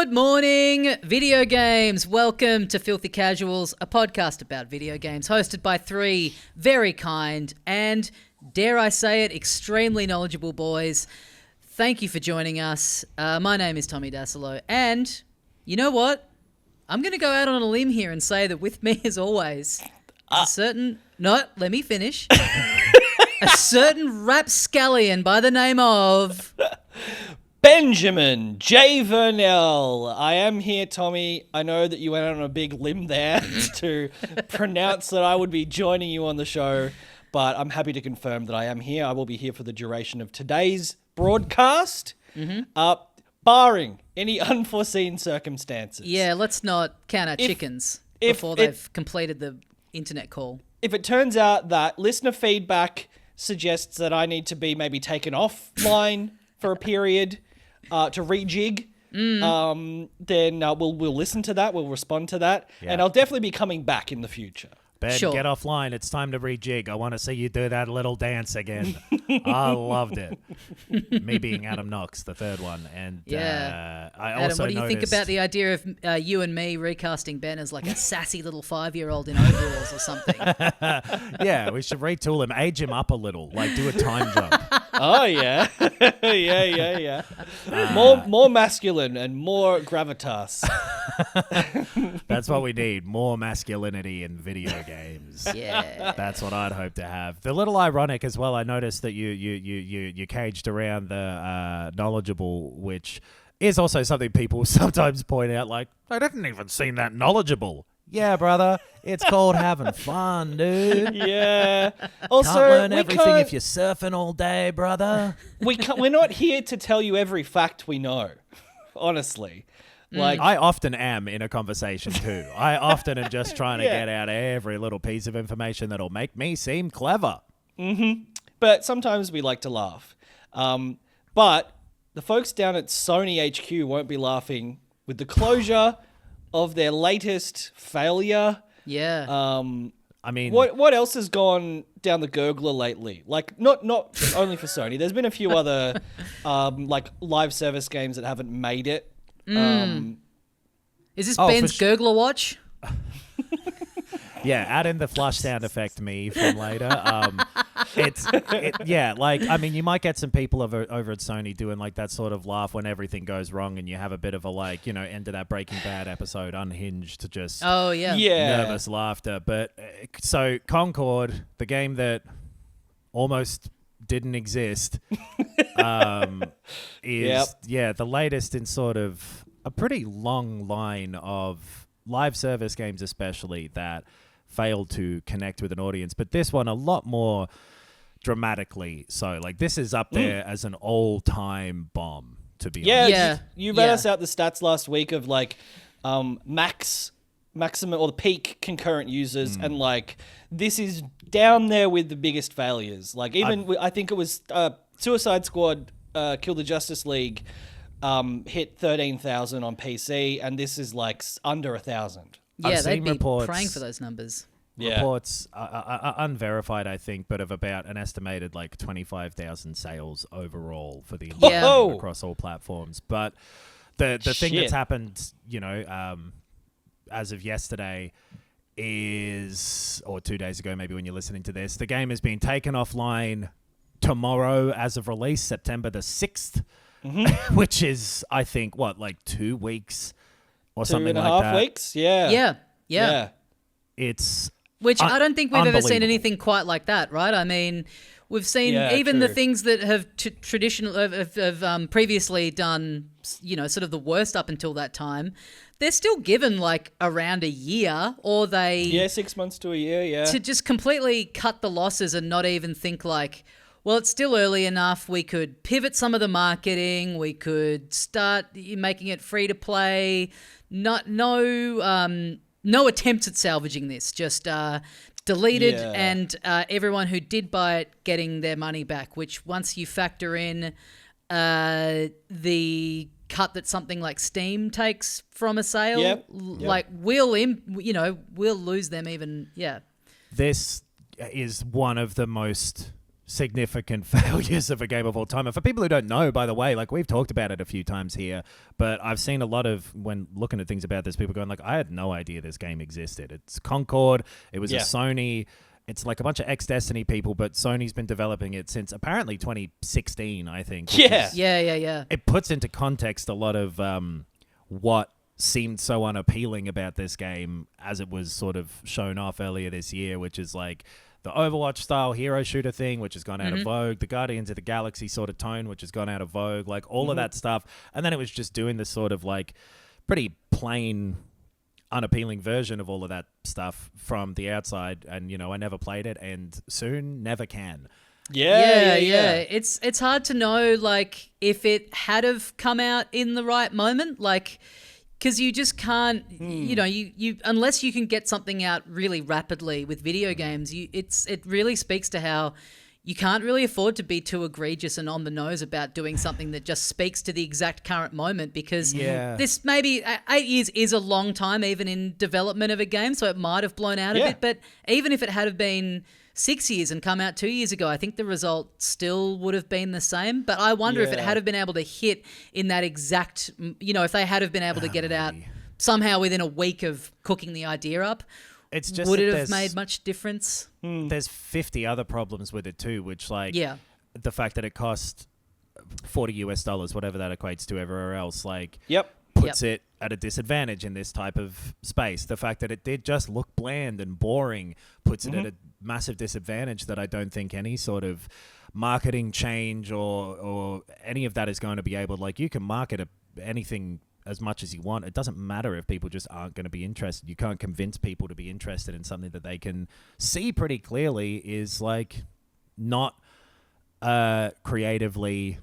Good morning, video games. Welcome to Filthy Casuals, a podcast about video games hosted by three very kind and, dare I say it, extremely knowledgeable boys. Thank you for joining us. My name is Tommy Dasilo, and you know what? I'm going to go out on a limb here and say that with me, as always, a certain... No, let me finish. A certain rapscallion by the name of... Benjamin J. Vernell. I am here, Tommy. I know that you went out on a big limb there to pronounce that I would be joining you on the show, but I'm happy to confirm that I am here. I will be here for the duration of today's broadcast, barring any unforeseen circumstances. Yeah, let's not count our chickens before they've completed the internet call. If it turns out that listener feedback suggests that I need to be maybe taken offline for a period to rejig, then we'll listen to that. We'll respond to that. Yeah. And I'll definitely be coming back in the future. Ben, get offline. It's time to rejig. I want to see you do that little dance again. I loved it. Me being Adam Knox, the third one. And I Adam, also what do you think about the idea of you and me recasting Ben as like a sassy little 5-year-old in overalls or something? Yeah, we should retool him, age him up a little, like do a time jump. Oh, yeah. yeah. More masculine and more gravitas. That's what we need. More masculinity in video games. Yeah. That's what I'd hope to have. The little ironic as well, I noticed that you caged around the knowledgeable, which is also something people sometimes point out, like, I didn't even seem that knowledgeable. Yeah, brother. It's called having fun, dude. Yeah. Also, can't learn everything if you're surfing all day, brother. We're not here to tell you every fact we know, honestly. Like I often am in a conversation too. I often am just trying to get out every little piece of information that'll make me seem clever. Mm-hmm. But sometimes we like to laugh. But the folks down at Sony HQ won't be laughing with the closure of their latest failure. Yeah. I mean, what else has gone down the gurgler lately? Like, not only for Sony. There's been a few other like live service games that haven't made it. Is this Ben's gurgler watch? Yeah, add in the flush sound effect me from later. Like, I mean, you might get some people over at Sony doing like that sort of laugh when everything goes wrong and you have a bit of a like, you know, end of that Breaking Bad episode unhinged to just nervous laughter. But so Concord, the game that almost didn't exist, is the latest in sort of a pretty long line of live service games, especially that failed to connect with an audience. But this one a lot more dramatically so. Like, this is up there as an all-time bomb, to be honest. You read us out the stats last week of like maximum or the peak concurrent users, and like this is down there with the biggest failures. Like even I think it was Suicide Squad Kill the Justice League hit 13,000 on PC, and this is like under 1,000. Yeah, they'd be praying for those numbers. Reports unverified, I think, but of about an estimated like 25,000 sales overall for the entire game across all platforms. But the thing that's happened, you know, as of yesterday or 2 days ago, maybe when you're listening to this, the game has been taken offline tomorrow as of release, September the 6th, which is, I think, like 2 weeks or something like that. 2.5 weeks? Yeah. Which I don't think we've ever seen anything quite like that, right? I mean, we've seen the things that have previously done, you know, sort of the worst up until that time. They're still given like around a year, or 6 months to a year, to just completely cut the losses and not even think like, well, it's still early enough. We could pivot some of the marketing. We could start making it free to play. No attempts at salvaging this. Just deleted, and everyone who did buy it getting their money back. Which once you factor in the cut that something like Steam takes from a sale, like we'll lose them even. Yeah. This is one of the most significant failures of a game of all time. And for people who don't know, by the way, like we've talked about it a few times here, but I've seen a lot of, when looking at things about this, people going like, I had no idea this game existed. It's Concord. It was a Sony. It's like a bunch of ex-Destiny people, but Sony's been developing it since apparently 2016, I think. Yeah. It puts into context a lot of what seemed so unappealing about this game as it was sort of shown off earlier this year, which is like the Overwatch style hero shooter thing, which has gone out of vogue, the Guardians of the Galaxy sort of tone, which has gone out of vogue, like all of that stuff. And then it was just doing this sort of like pretty plain, unappealing version of all of that stuff from the outside. And, you know, I never played it and soon never can. Yeah. It's hard to know, like, if it had have come out in the right moment, like, because you just can't, you know, you unless you can get something out really rapidly with video games, it really speaks to how you can't really afford to be too egregious and on the nose about doing something that just speaks to the exact current moment, because this maybe 8 years is a long time even in development of a game, so it might have blown out a bit, but even if it had have been 6 years and come out 2 years ago, I think the result still would have been the same. But I wonder if it had have been able to hit in that exact, you know, if they had have been able to get it out somehow within a week of cooking the idea up, it's just would it have made much difference? There's 50 other problems with it too, which like the fact that it cost $40 whatever that equates to everywhere else, like puts it at a disadvantage in this type of space. The fact that it did just look bland and boring puts it at a massive disadvantage that I don't think any sort of marketing change or any of that is going to be able, like, you can market anything as much as you want. It doesn't matter if people just aren't going to be interested. You can't convince people to be interested in something that they can see pretty clearly is like not creatively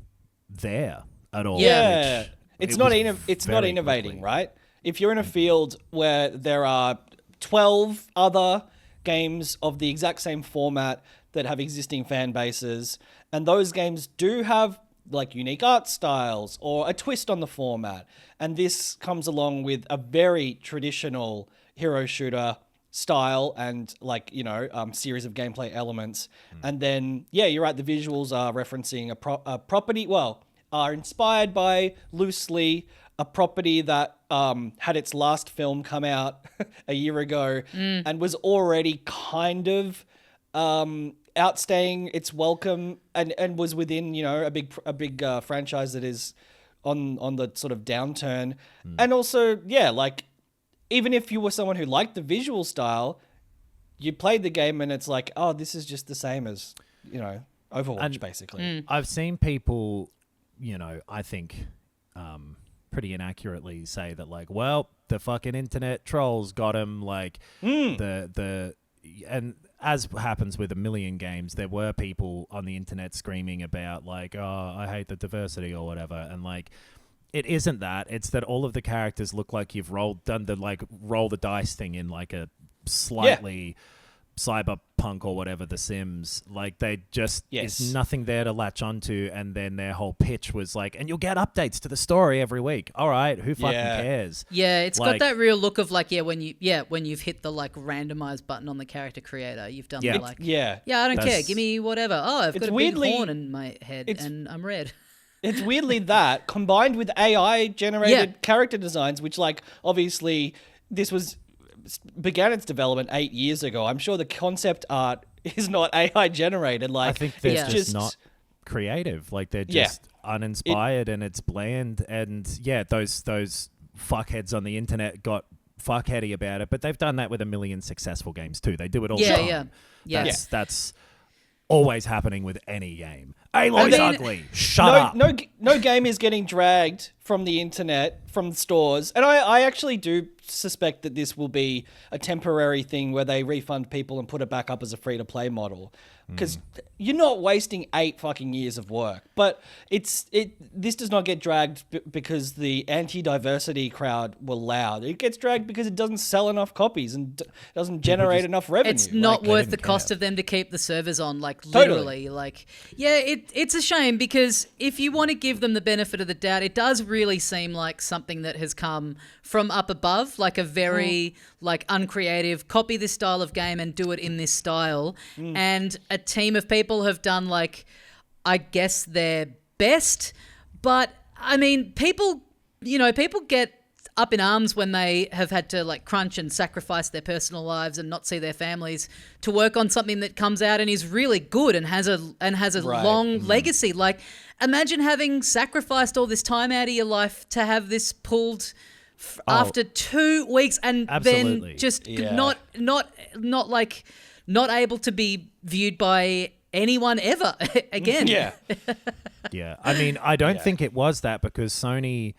there at all. Yeah. It's not innovating, right? If you're in a field where there are 12 other games of the exact same format that have existing fan bases, and those games do have like unique art styles or a twist on the format, and this comes along with a very traditional hero shooter style and, like, you know, series of gameplay elements, and then you're right, the visuals are referencing a property, are inspired by, loosely, a property that had its last film come out a year ago and was already kind of outstaying its welcome and was within, you know, a big franchise that is on the sort of downturn. And also, like, even if you were someone who liked the visual style, you played the game and it's like, oh, this is just the same as, you know, Overwatch, basically. I've seen people, you know, I think pretty inaccurately say that, like, well, the fucking internet trolls got him, like, and as happens with a million games, there were people on the internet screaming about, like, oh, I hate the diversity or whatever, and, like, it isn't that. It's that all of the characters look like you've done the, like, roll the dice thing in, like, a slightly cyberpunk or whatever, The Sims. Like, they just is nothing there to latch onto, and then their whole pitch was like, and you'll get updates to the story every week. All right, who fucking cares? Yeah, it's like, got that real look of, like, when you've hit the, like, randomize button on the character creator, you've done the, like, I don't care, give me whatever. Oh, I've got a big horn in my head and I'm red. It's weirdly that combined with AI generated character designs, which, like, obviously this began its development 8 years ago. I'm sure the concept art is not AI generated. Like, I think they're just not creative. Like, they're just uninspired and it's bland. And those fuckheads on the internet got fuckheady about it, but they've done that with a million successful games too. They do it all the time. That's always happening with any game. Aloy's ugly. Shut up. No game is getting dragged from the internet, from stores. And I actually do suspect that this will be a temporary thing where they refund people and put it back up as a free-to-play model. Because you're not wasting 8 fucking years of work. But this does not get dragged because the anti-diversity crowd were loud. It gets dragged because it doesn't sell enough copies and doesn't generate enough revenue. It's not worth the cost of them to keep the servers on, like, literally. Like, it's a shame, because if you want to give them the benefit of the doubt, it does really really seem like something that has come from up above, like a very like uncreative, copy this style of game and do it in this style. And a team of people have done like, I guess their best. But I mean, people get up in arms when they have had to like crunch and sacrifice their personal lives and not see their families to work on something that comes out and is really good and has a long legacy. Like, imagine having sacrificed all this time out of your life to have this pulled after 2 weeks and absolutely. then just not able to be viewed by anyone ever again. Yeah. Yeah. I mean, I don't think it was that, because Sony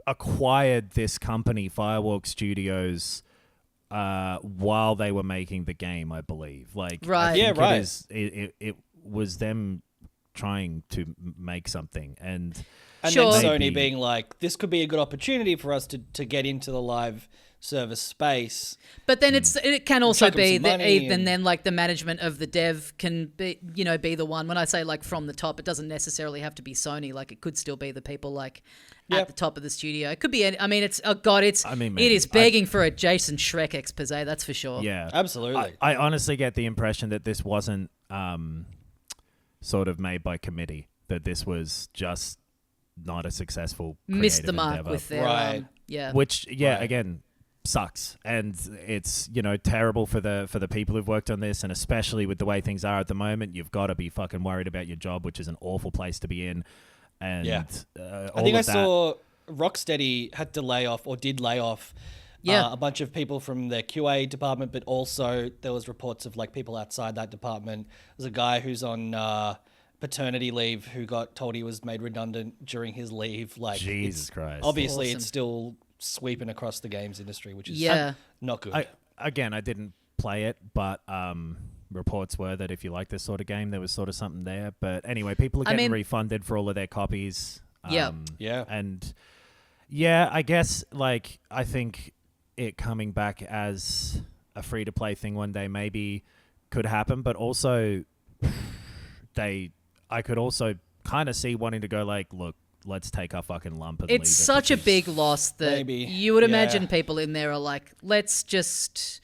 acquired this company, Firewalk Studios, while they were making the game, I believe. Like, right. It was them trying to make something, and Sure. then Sony being like, this could be a good opportunity for us to get into the live service space. But then it can also chuck 'em be some that money even and- then, like the management of the dev can be the one. When I say like from the top, it doesn't necessarily have to be Sony. Like it could still be the people like at the top of the studio. It could be. I mean, it is begging for a Jason Schreck expose. That's for sure. yeah, Absolutely. I honestly get the impression that this wasn't sort of made by committee. That this was just not a successful Missed the creative mark endeavor. with their Right. Which again sucks, and it's terrible for the people who've worked on this, and especially with the way things are at the moment, you've got to be fucking worried about your job, which is an awful place to be in. And I think I saw Rocksteady had to lay off, or did lay off, a bunch of people from their QA department, but also there was reports of like people outside that department. There's a guy who's on paternity leave who got told he was made redundant during his leave. Like, Jesus Christ. Obviously, Awesome. it's still sweeping across the games industry, which is not good. I didn't play it, but reports were that if you like this sort of game, there was sort of something there. But anyway, people are getting refunded for all of their copies. And I guess like I think it coming back as a free-to-play thing one day maybe could happen, but also I could also kind of see wanting to go like, look, let's take our fucking lump and leave it. It's such a big loss that Maybe. you would imagine people in there are like, let's just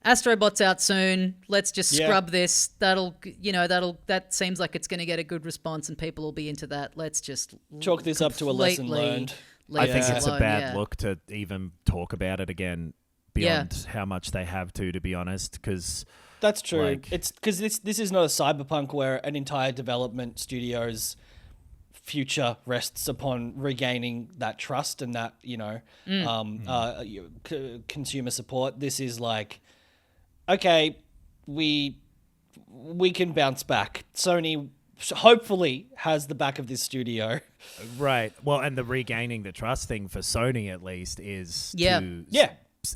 Astrobot's out soon. Let's just scrub this. That seems like it's going to get a good response and people will be into that. Let's just chalk this up to a lesson learned. I think it's a alone, bad look to even talk about it again beyond how much they have to be honest, because That's true. Like- It's because this is not a cyberpunk where an entire development studio's future rests upon regaining that trust and that consumer support. This is like, okay, we can bounce back. Sony hopefully has the back of this studio. right. Well, and the regaining the trust thing for Sony at least is to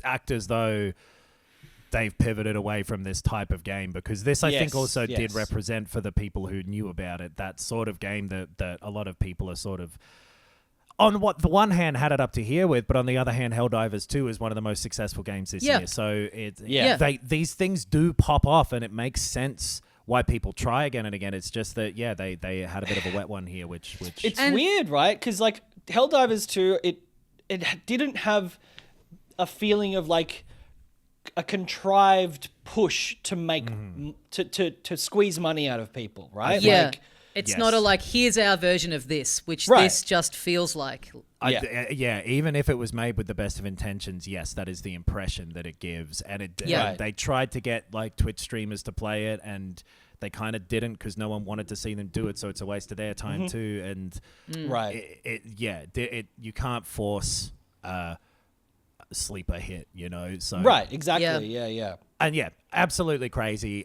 act as though they've pivoted away from this type of game, because this I think also did represent, for the people who knew about it, that sort of game that a lot of people are sort of on the one hand had it up to here with, but on the other hand, Helldivers 2 is one of the most successful games this year. So these things do pop off, and it makes sense why people try again and again. It's just that they had a bit of a wet one here, which it's weird, right? Because like Helldivers 2, it didn't have a feeling of like a contrived push to make to squeeze money out of people, right? Yeah. Like, it's not a like, here's our version of this, which this just feels like. Even if it was made with the best of intentions, yes, that is the impression that it gives. And they tried to get like Twitch streamers to play it, and they kind of didn't because no one wanted to see them do it, so it's a waste of their time too. And you can't force sleeper hit, so right, exactly. Yeah. And absolutely crazy.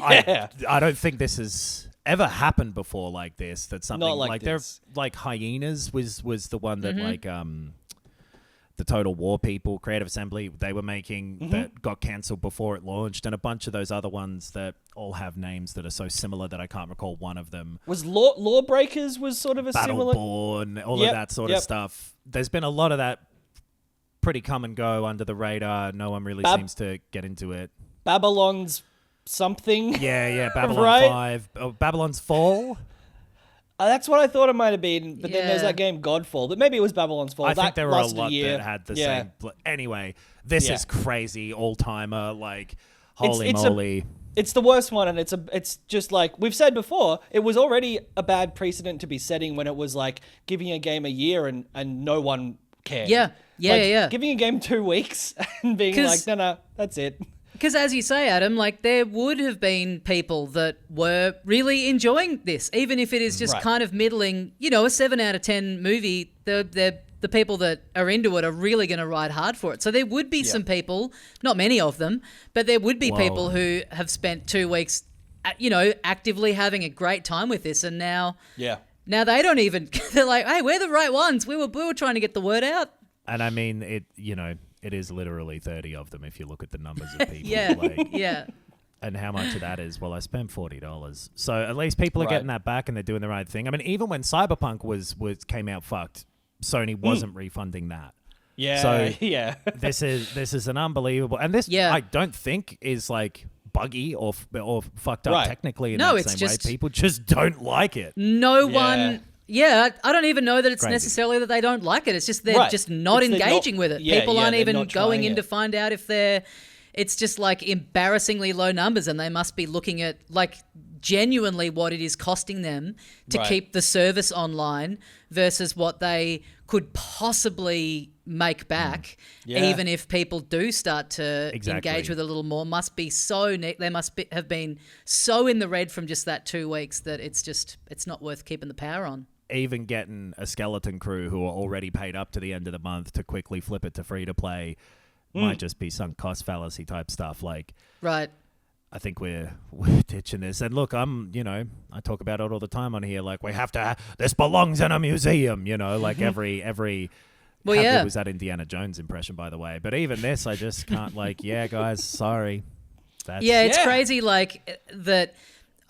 I don't think this has ever happened before like this. That's something Not like they're this. like Hyenas was the one that like the Total War people, Creative Assembly, they were making that got cancelled before it launched, and a bunch of those other ones that all have names that are so similar that I can't recall one of them. Was Lawbreakers was sort of a similar Battleborn, all of that sort of stuff. There's been a lot of that pretty come and go under the radar. No one really seems to get into it. Babylon's something. Yeah, Babylon Right? 5. Oh, Babylon's Fall? That's what I thought it might have been, but then there's Yeah. that game Godfall, but maybe it was Babylon's Fall. I think there were a lasted lot year. that had the same. Anyway, this is crazy, all timer. Like, holy It's moly! It's the worst one, and it's just like we've said before. It was already a bad precedent to be setting when it was like giving a game a year and no one cared. Yeah. Yeah. Giving a game 2 weeks and being like, no, that's it. Because as you say, Adam, like there would have been people that were really enjoying this, even if it is just kind of middling, a 7 out of 10 movie, the people that are into it are really going to ride hard for it. So there would be some people, not many of them, but there would be people who have spent 2 weeks, actively having a great time with this. And now they don't even, they're like, hey, we're the right ones. We were trying to get the word out. And I mean, it is literally 30 of them if you look at the numbers of people. Yeah. And how much of that is, well, I spent $40. So at least people are getting that back and they're doing the right thing. I mean, even when Cyberpunk came out fucked, Sony wasn't refunding that. Yeah. So this is an unbelievable, and this I don't think is like buggy or fucked up technically in that same way. People just don't like it. No one. Yeah, I don't even know that it's necessarily that they don't like it. It's just they're just not engaging with it. People aren't even going in to find out if they're... It's just like embarrassingly low numbers, and they must be looking at like genuinely what it is costing them to keep the service online versus what they could possibly make back, even if people do start to engage with it a little more. Must be so they must have been so in the red from just that 2 weeks that it's not worth keeping the power on. Even getting a skeleton crew who are already paid up to the end of the month to quickly flip it to free to play might just be sunk cost fallacy type stuff. Like, right. I think we're ditching this. And look, I talk about it all the time on here. Like, we have to, this belongs in a museum, like every. How good was that Indiana Jones impression, by the way? But even this, I just can't guys, sorry. It's crazy. Like that.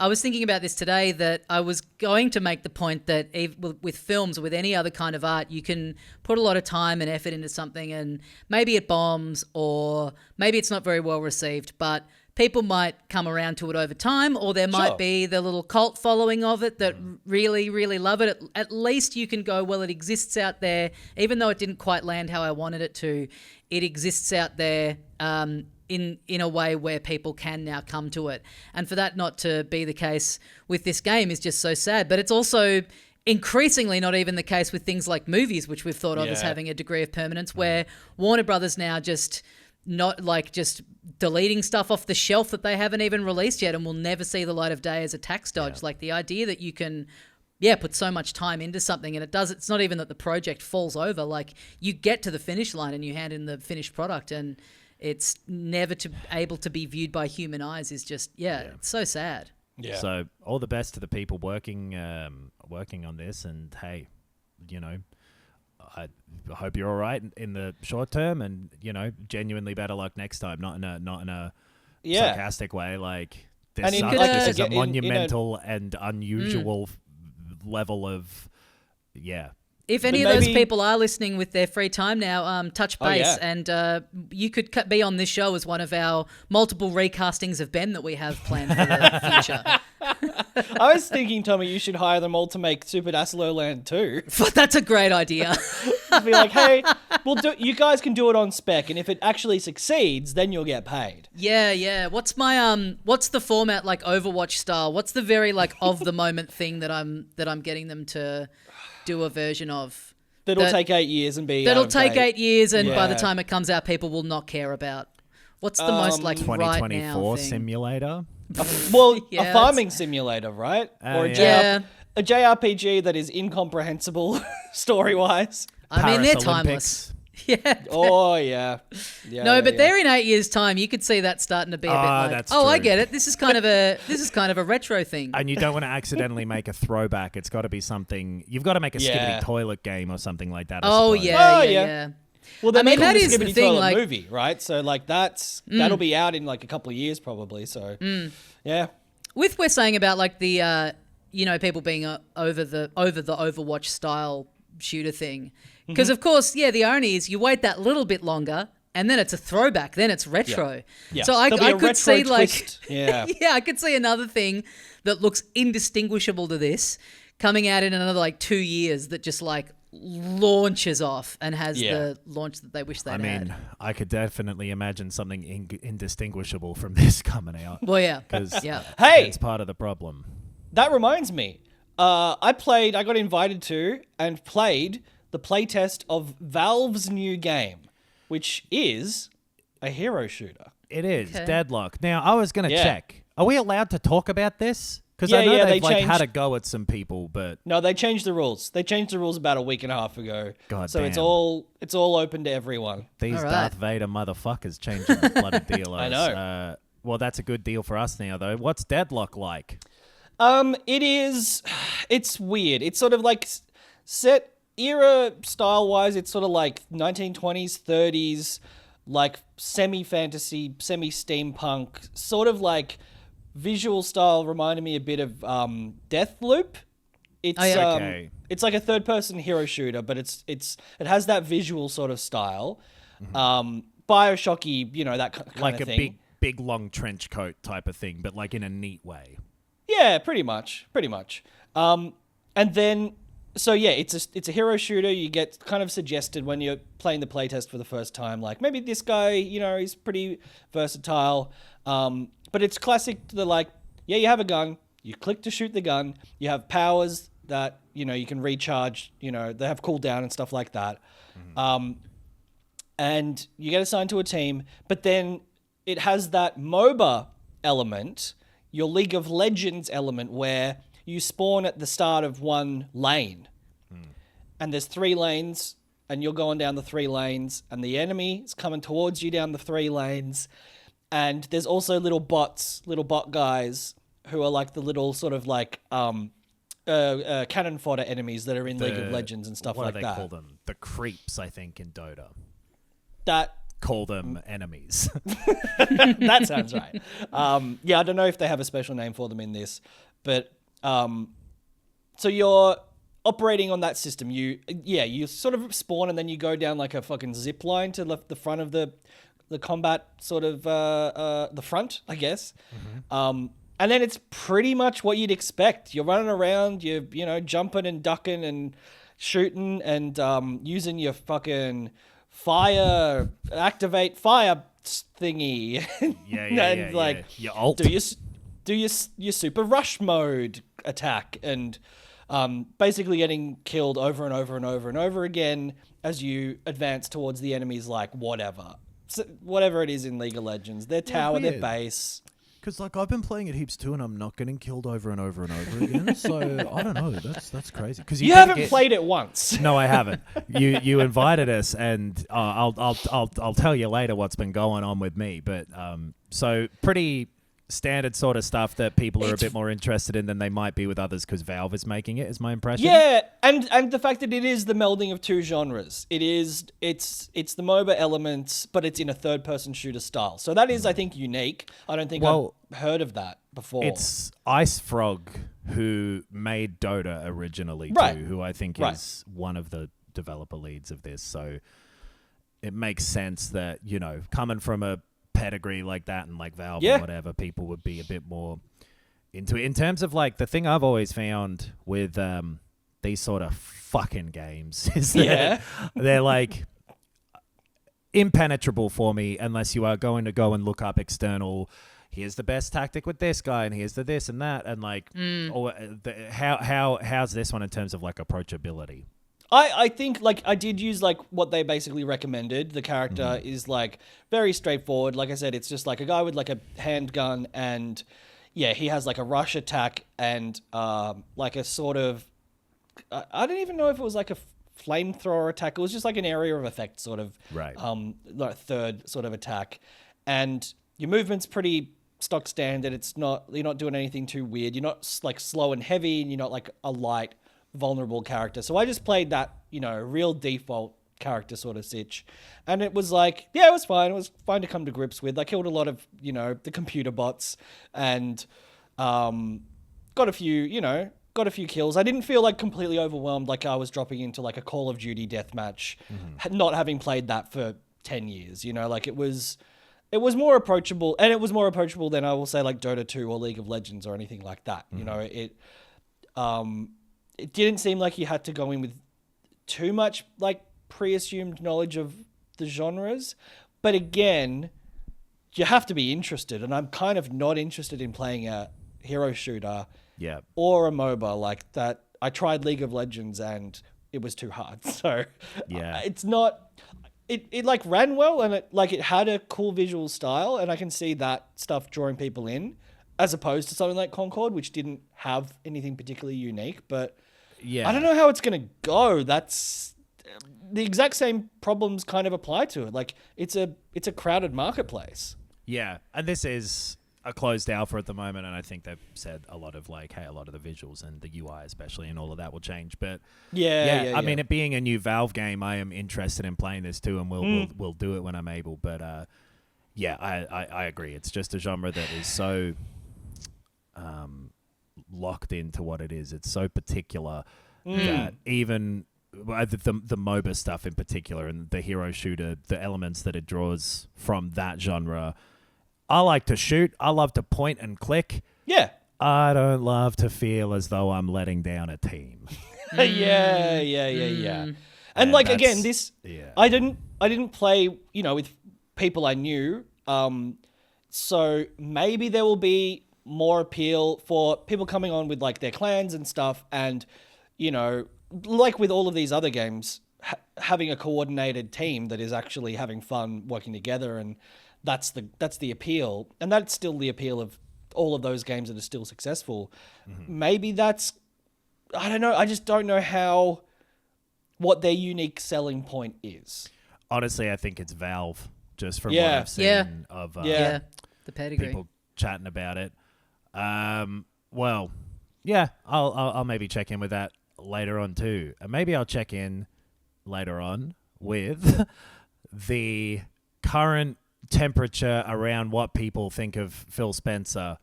I was thinking about this today, that I was going to make the point that with films or with any other kind of art, you can put a lot of time and effort into something and maybe it bombs or maybe it's not very well received, but people might come around to it over time, or there might be the little cult following of it that really, really love it. At least you can go, well, it exists out there, even though it didn't quite land how I wanted it to. It exists out there in a way where people can now come to it. And for that not to be the case with this game is just so sad. But it's also increasingly not even the case with things like movies, which we've thought of as having a degree of permanence, where Warner Brothers now just deleting stuff off the shelf that they haven't even released yet and will never see the light of day as a tax dodge. Like the idea that you can put so much time into something and it's not even that the project falls over. Like you get to the finish line and you hand in the finished product and it's never able to be viewed by human eyes is just, it's so sad. Yeah. So all the best to the people working on this, and hey, I hope you're all right in the short term, and genuinely better luck next time. Not in a sarcastic way. Like this is a monumental and unusual level of If any of those people are listening with their free time now, touch base and you could be on this show as one of our multiple recastings of Ben that we have planned for the future. I was thinking, Tommy, you should hire them all to make Super Dassilo Land 2. That's a great idea. Be like, hey, you guys can do it on spec, and if it actually succeeds, then you'll get paid. Yeah. What's the format like Overwatch style? What's the very like of the moment thing that I'm getting them to do a version of? That'll take 8 years and be that'll take 8 years, and by the time it comes out, people will not care about. What's the most like 2024 right now simulator? A farming simulator, right? Or a JRPG that is incomprehensible story-wise. I mean, they're timeless. Yeah. Oh, yeah. They're in 8 years' time. You could see that starting to be a bit like, that's true. I true. get it. This is kind of a retro thing. And you don't want to accidentally make a throwback. It's got to be something. You've got to make a skibbity toilet game or something like that. Yeah. Well, I mean, that is the thing. Like movie, right? So, like, that'll be out in like a couple of years, probably. So, yeah. With we're saying about like the people being over the Overwatch style shooter thing, because of course, the irony is you wait that little bit longer, and then it's a throwback, then it's retro. Yeah. So I could see twist. I could see another thing that looks indistinguishable to this coming out in another like 2 years that just like launches off and has the launch that they wish they'd had. I could definitely imagine something indistinguishable from this coming out. Well, yeah. Because Hey! it's part of the problem. That reminds me. I got invited to and played the playtest of Valve's new game, which is a hero shooter. It is. Okay. Deadlock. Now, I was going to check. Are we allowed to talk about this? Because Yeah, I know yeah, they've they like, had changed- a go at some people, but... No, they changed the rules. They changed the rules about a week and a half ago. God so damn. it's all open to everyone. These All right. Darth Vader motherfuckers changing the bloody deal. I know. Well, that's a good deal for us now, though. What's Deadlock like? It's weird. It's sort of like set era style-wise, it's sort of like 1920s, 30s, like semi-fantasy, semi-steampunk, sort of like visual style reminded me a bit of Deathloop. It's Okay. it's like a third-person hero shooter, but it has that visual sort of style. BioShocky, that kind Like of a thing. big long trench coat type of thing, but like in a neat way. Yeah, pretty much. And then, so yeah, it's a hero shooter. You get kind of suggested when you're playing the playtest for the first time, like maybe this guy, he's pretty versatile. But it's classic. You have a gun. You click to shoot the gun. You have powers that you can recharge. They have cooldown and stuff like that. And you get assigned to a team, but then it has that MOBA element, your League of Legends element, where you spawn at the start of one lane. And there's 3 lanes, and you're going down the 3 lanes, and the enemy is coming towards you down the 3 lanes. And there's also little bot guys who are like the little sort of like cannon fodder enemies that are in League of Legends and stuff like that. What do they call them? The creeps, I think, in Dota. That Call them enemies. that sounds right. I don't know if they have a special name for them in this, but so you're operating on that system. You sort of spawn and then you go down like a fucking zip line to the front of the combat, sort of the front, I guess. And then it's pretty much what you'd expect. You're running around, you're jumping and ducking and shooting and using your fucking activate fire thingy. And like Your ult. do your super rush mode attack and basically getting killed over and over and over and over again as you advance towards the enemies, like whatever it is in League of Legends, their tower, their weird. base. Because I've been playing it heaps too, and I'm not getting killed over and over and over again. So I don't know. That's crazy. Because You haven't played it once. No, I haven't. You invited us, and I'll tell you later what's been going on with me. But so pretty standard sort of stuff that people are a bit more interested in than they might be with others because Valve is making it, is my impression. Yeah, and the fact that it is the melding of 2 genres. It's the MOBA elements, but it's in a third-person shooter style. So that is, I think, unique. I don't think I've heard of that before. It's Ice Frog who made Dota originally Right. too, who I think is one of the developer leads of this. So it makes sense that, coming from a pedigree like that and like Valve and whatever, people would be a bit more into it. In terms of like the thing I've always found with these sort of fucking games is that they're like impenetrable for me unless you are going to go and look up external, here's the best tactic with this guy and here's the this and that, and like how's this one in terms of like approachability? I think like I did use like what they basically recommended. The character is like very straightforward. Like I said, it's just like a guy with like a handgun, and he has like a rush attack and like a sort of I don't even know if it was like a flamethrower attack. It was just like an area of effect sort of like third sort of attack, and your movement's pretty stock standard. You're not doing anything too weird. You're not like slow and heavy, and you're not like a light vulnerable character. So I just played that, real default character sort of sitch. And it was like, it was fine. It was fine to come to grips with. I killed a lot of, the computer bots and got a few kills. I didn't feel like completely overwhelmed like I was dropping into like a Call of Duty deathmatch, not having played that for 10 years, like it was more approachable, and it was more approachable than I will say like Dota 2 or League of Legends or anything like that. it didn't seem like you had to go in with too much like pre-assumed knowledge of the genres. But again, you have to be interested, and I'm kind of not interested in playing a hero shooter or a MOBA like that. I tried League of Legends and it was too hard. So it's not... It like ran well, and it had a cool visual style, and I can see that stuff drawing people in, as opposed to something like Concord, which didn't have anything particularly unique. But I don't know how it's going to go. That's the exact same problems kind of apply to it. Like it's a crowded marketplace. Yeah, and this is a closed alpha at the moment, and I think they've said a lot of like, hey, a lot of the visuals and the UI especially and all of that will change. But I mean, it being a new Valve game, I am interested in playing this too, and we'll do it when I'm able. But I agree. It's just a genre that is so locked into what it is. It's so particular that even the MOBA stuff in particular and the hero shooter, the elements that it draws from that genre. I like to shoot. I love to point and click. Yeah. I don't love to feel as though I'm letting down a team. Yeah. And like again, this I didn't play, with people I knew. So maybe there will be more appeal for people coming on with like their clans and stuff, and like with all of these other games, having a coordinated team that is actually having fun working together, and that's the appeal, and that's still the appeal of all of those games that are still successful. Maybe that's, I don't know. I just don't know what their unique selling point is. Honestly, I think it's Valve, just from what I've seen of the pedigree. People chatting about it. I'll maybe check in with that later on too. And maybe I'll check in later on with the current temperature around what people think of Phil Spencer.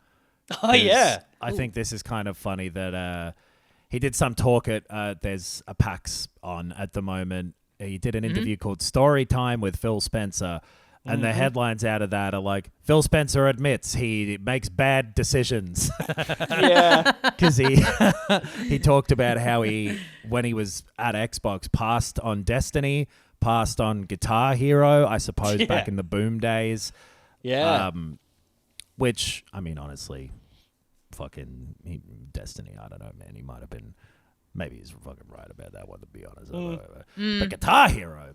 I think this is kind of funny that he did some talk at there's a PAX on at the moment. He did an interview called Story Time with Phil Spencer, and the headlines out of that are like, Phil Spencer admits he makes bad decisions. Because he talked about how when he was at Xbox, passed on Destiny, passed on Guitar Hero, I suppose, back in the boom days. Which, I mean, honestly, Destiny, I don't know, man. He might have been, maybe he's fucking right about that one, to be honest. But Guitar Hero.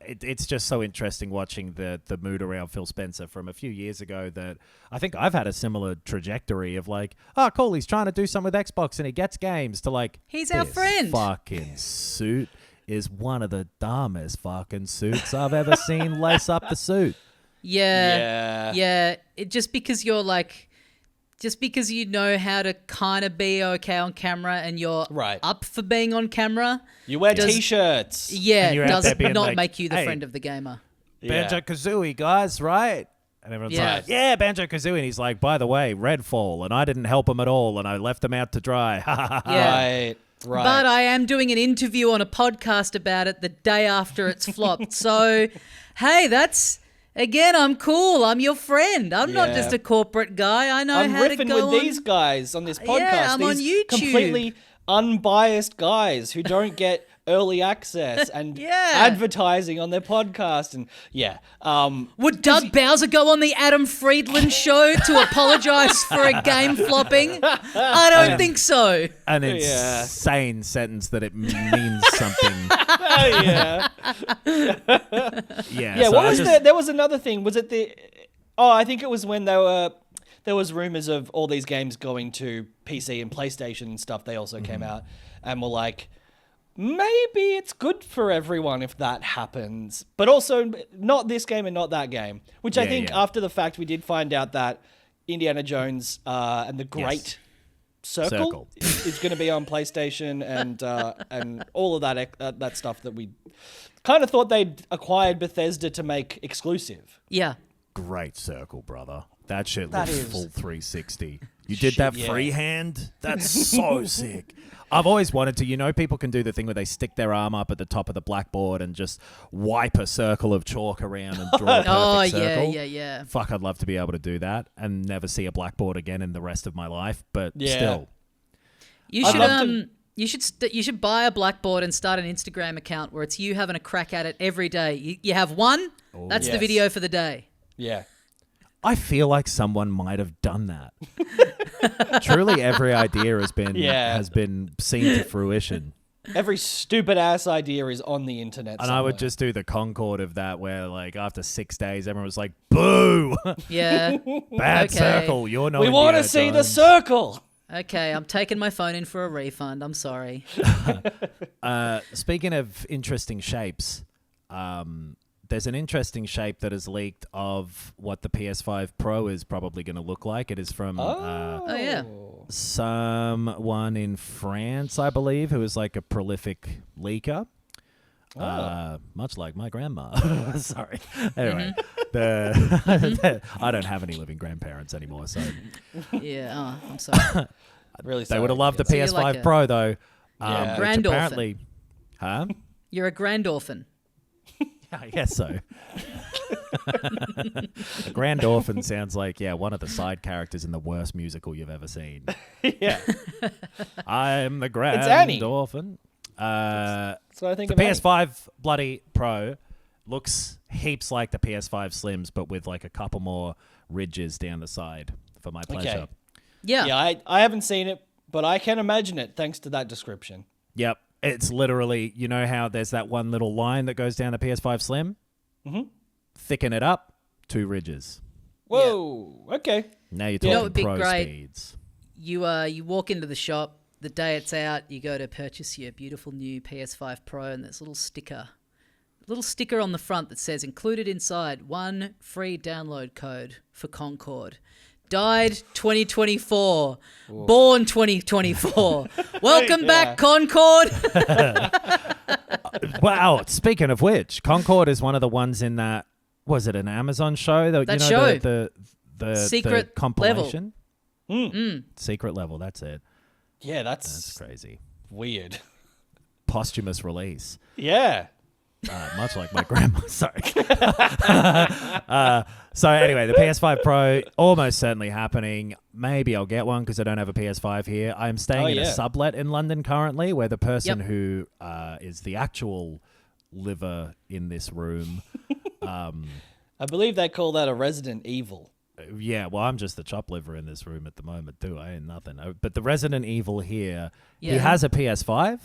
It's just so interesting watching the mood around Phil Spencer from a few years ago that I think I've had a similar trajectory of like, oh, cool, he's trying to do something with Xbox and he gets games, to like, he's our friend. Fucking suit is one of the dumbest fucking suits I've ever seen lace up the suit. Yeah. Just because you're like, just because you know how to kind of be okay on camera and you're up for being on camera. You wear T-shirts. Yeah, does not like, make you the friend of the gamer. Banjo-Kazooie, guys, right? And everyone's like, yeah, Banjo-Kazooie. And he's like, by the way, Redfall, and I didn't help him at all, and I left him out to dry. Right. But I am doing an interview on a podcast about it the day after it's flopped. So, hey, that's... Again, I'm cool. I'm your friend. I'm not just a corporate guy. I know how to go on. I'm riffing with these guys on this podcast. Yeah, I'm on YouTube. Completely unbiased guys who don't get early access and advertising on their podcast. And would Doug Bowser go on the Adam Friedland show to apologize for a game flopping? I don't think so. An insane sentence that it means something. So what was there was another thing. Was it I think it was when there was rumors of all these games going to PC and PlayStation and stuff. They also came out and were like, maybe it's good for everyone if that happens, but also not this game and not that game, which I think after the fact we did find out that Indiana Jones and the Great Circle is going to be on PlayStation and all of that stuff that we kind of thought they'd acquired Bethesda to make exclusive. Yeah. Great Circle, brother. That shit looks full 360. You did that freehand? That's so sick. I've always wanted to, people can do the thing where they stick their arm up at the top of the blackboard and just wipe a circle of chalk around and draw a perfect circle. Yeah. Fuck, I'd love to be able to do that and never see a blackboard again in the rest of my life, but still. You I'd should love to- you should buy a blackboard and start an Instagram account where it's you having a crack at it every day. You have one, that's the Yes. video for the day. Yeah. I feel like someone might have done that. Truly, every idea has been seen to fruition. Every stupid ass idea is on the internet. And I would just do the Concord of that, where like after 6 days, everyone was like, "Boo, Yeah. bad Okay. circle. You're not. We want to see the circle. Okay, I'm taking my phone in for a refund. I'm sorry. Speaking of interesting shapes, there's an interesting shape that is leaked of what the PS5 Pro is probably going to look like. It is from Oh yeah. someone in France, I believe, who is like a prolific leaker. Much like my grandma. Sorry. Anyway, I don't have any living grandparents anymore, so Yeah. Oh, I'm sorry. Really, they would have loved the So you're PS5 like a- Pro though. Yeah. Which Grand orphan. apparently, huh? You're a grand orphan. I guess so. A Grand Orphan sounds like, one of the side characters in the worst musical you've ever seen. Yeah. I'm the Annie. Grand Orphan. So I think The of Annie. PS5 bloody Pro looks heaps like the PS5 Slims, but with like a couple more ridges down the side for my pleasure. Okay. Yeah. Yeah, I haven't seen it, but I can imagine it thanks to that description. Yep. It's literally, you know how there's that one little line that goes down the PS5 Slim? Mm-hmm. Thicken it up, 2 ridges. Whoa. Okay. Now you're You talking know what would be pro great? speeds. You walk into the shop the day it's out. You go to purchase your beautiful new PS5 Pro, and there's a little sticker on the front that says included inside 1 free download code for Concord. Died 2024. Born 2024. Welcome back, Concord. Wow, speaking of which, Concord is one of the ones in that, was it an Amazon show? That show. The Secret compilation? Secret level, that's it. Yeah, That's that's crazy. weird. Posthumous release. Yeah. Much like my grandma. Sorry. So anyway, the PS5 Pro almost certainly happening. Maybe I'll get one because I don't have a PS5 here. I'm staying in a sublet in London currently, where the person who is the actual liver in this room. I believe they call that a Resident Evil. Yeah, well, I'm just the chop liver in this room at the moment, too. I ain't nothing. But the Resident Evil here, he has a PS5.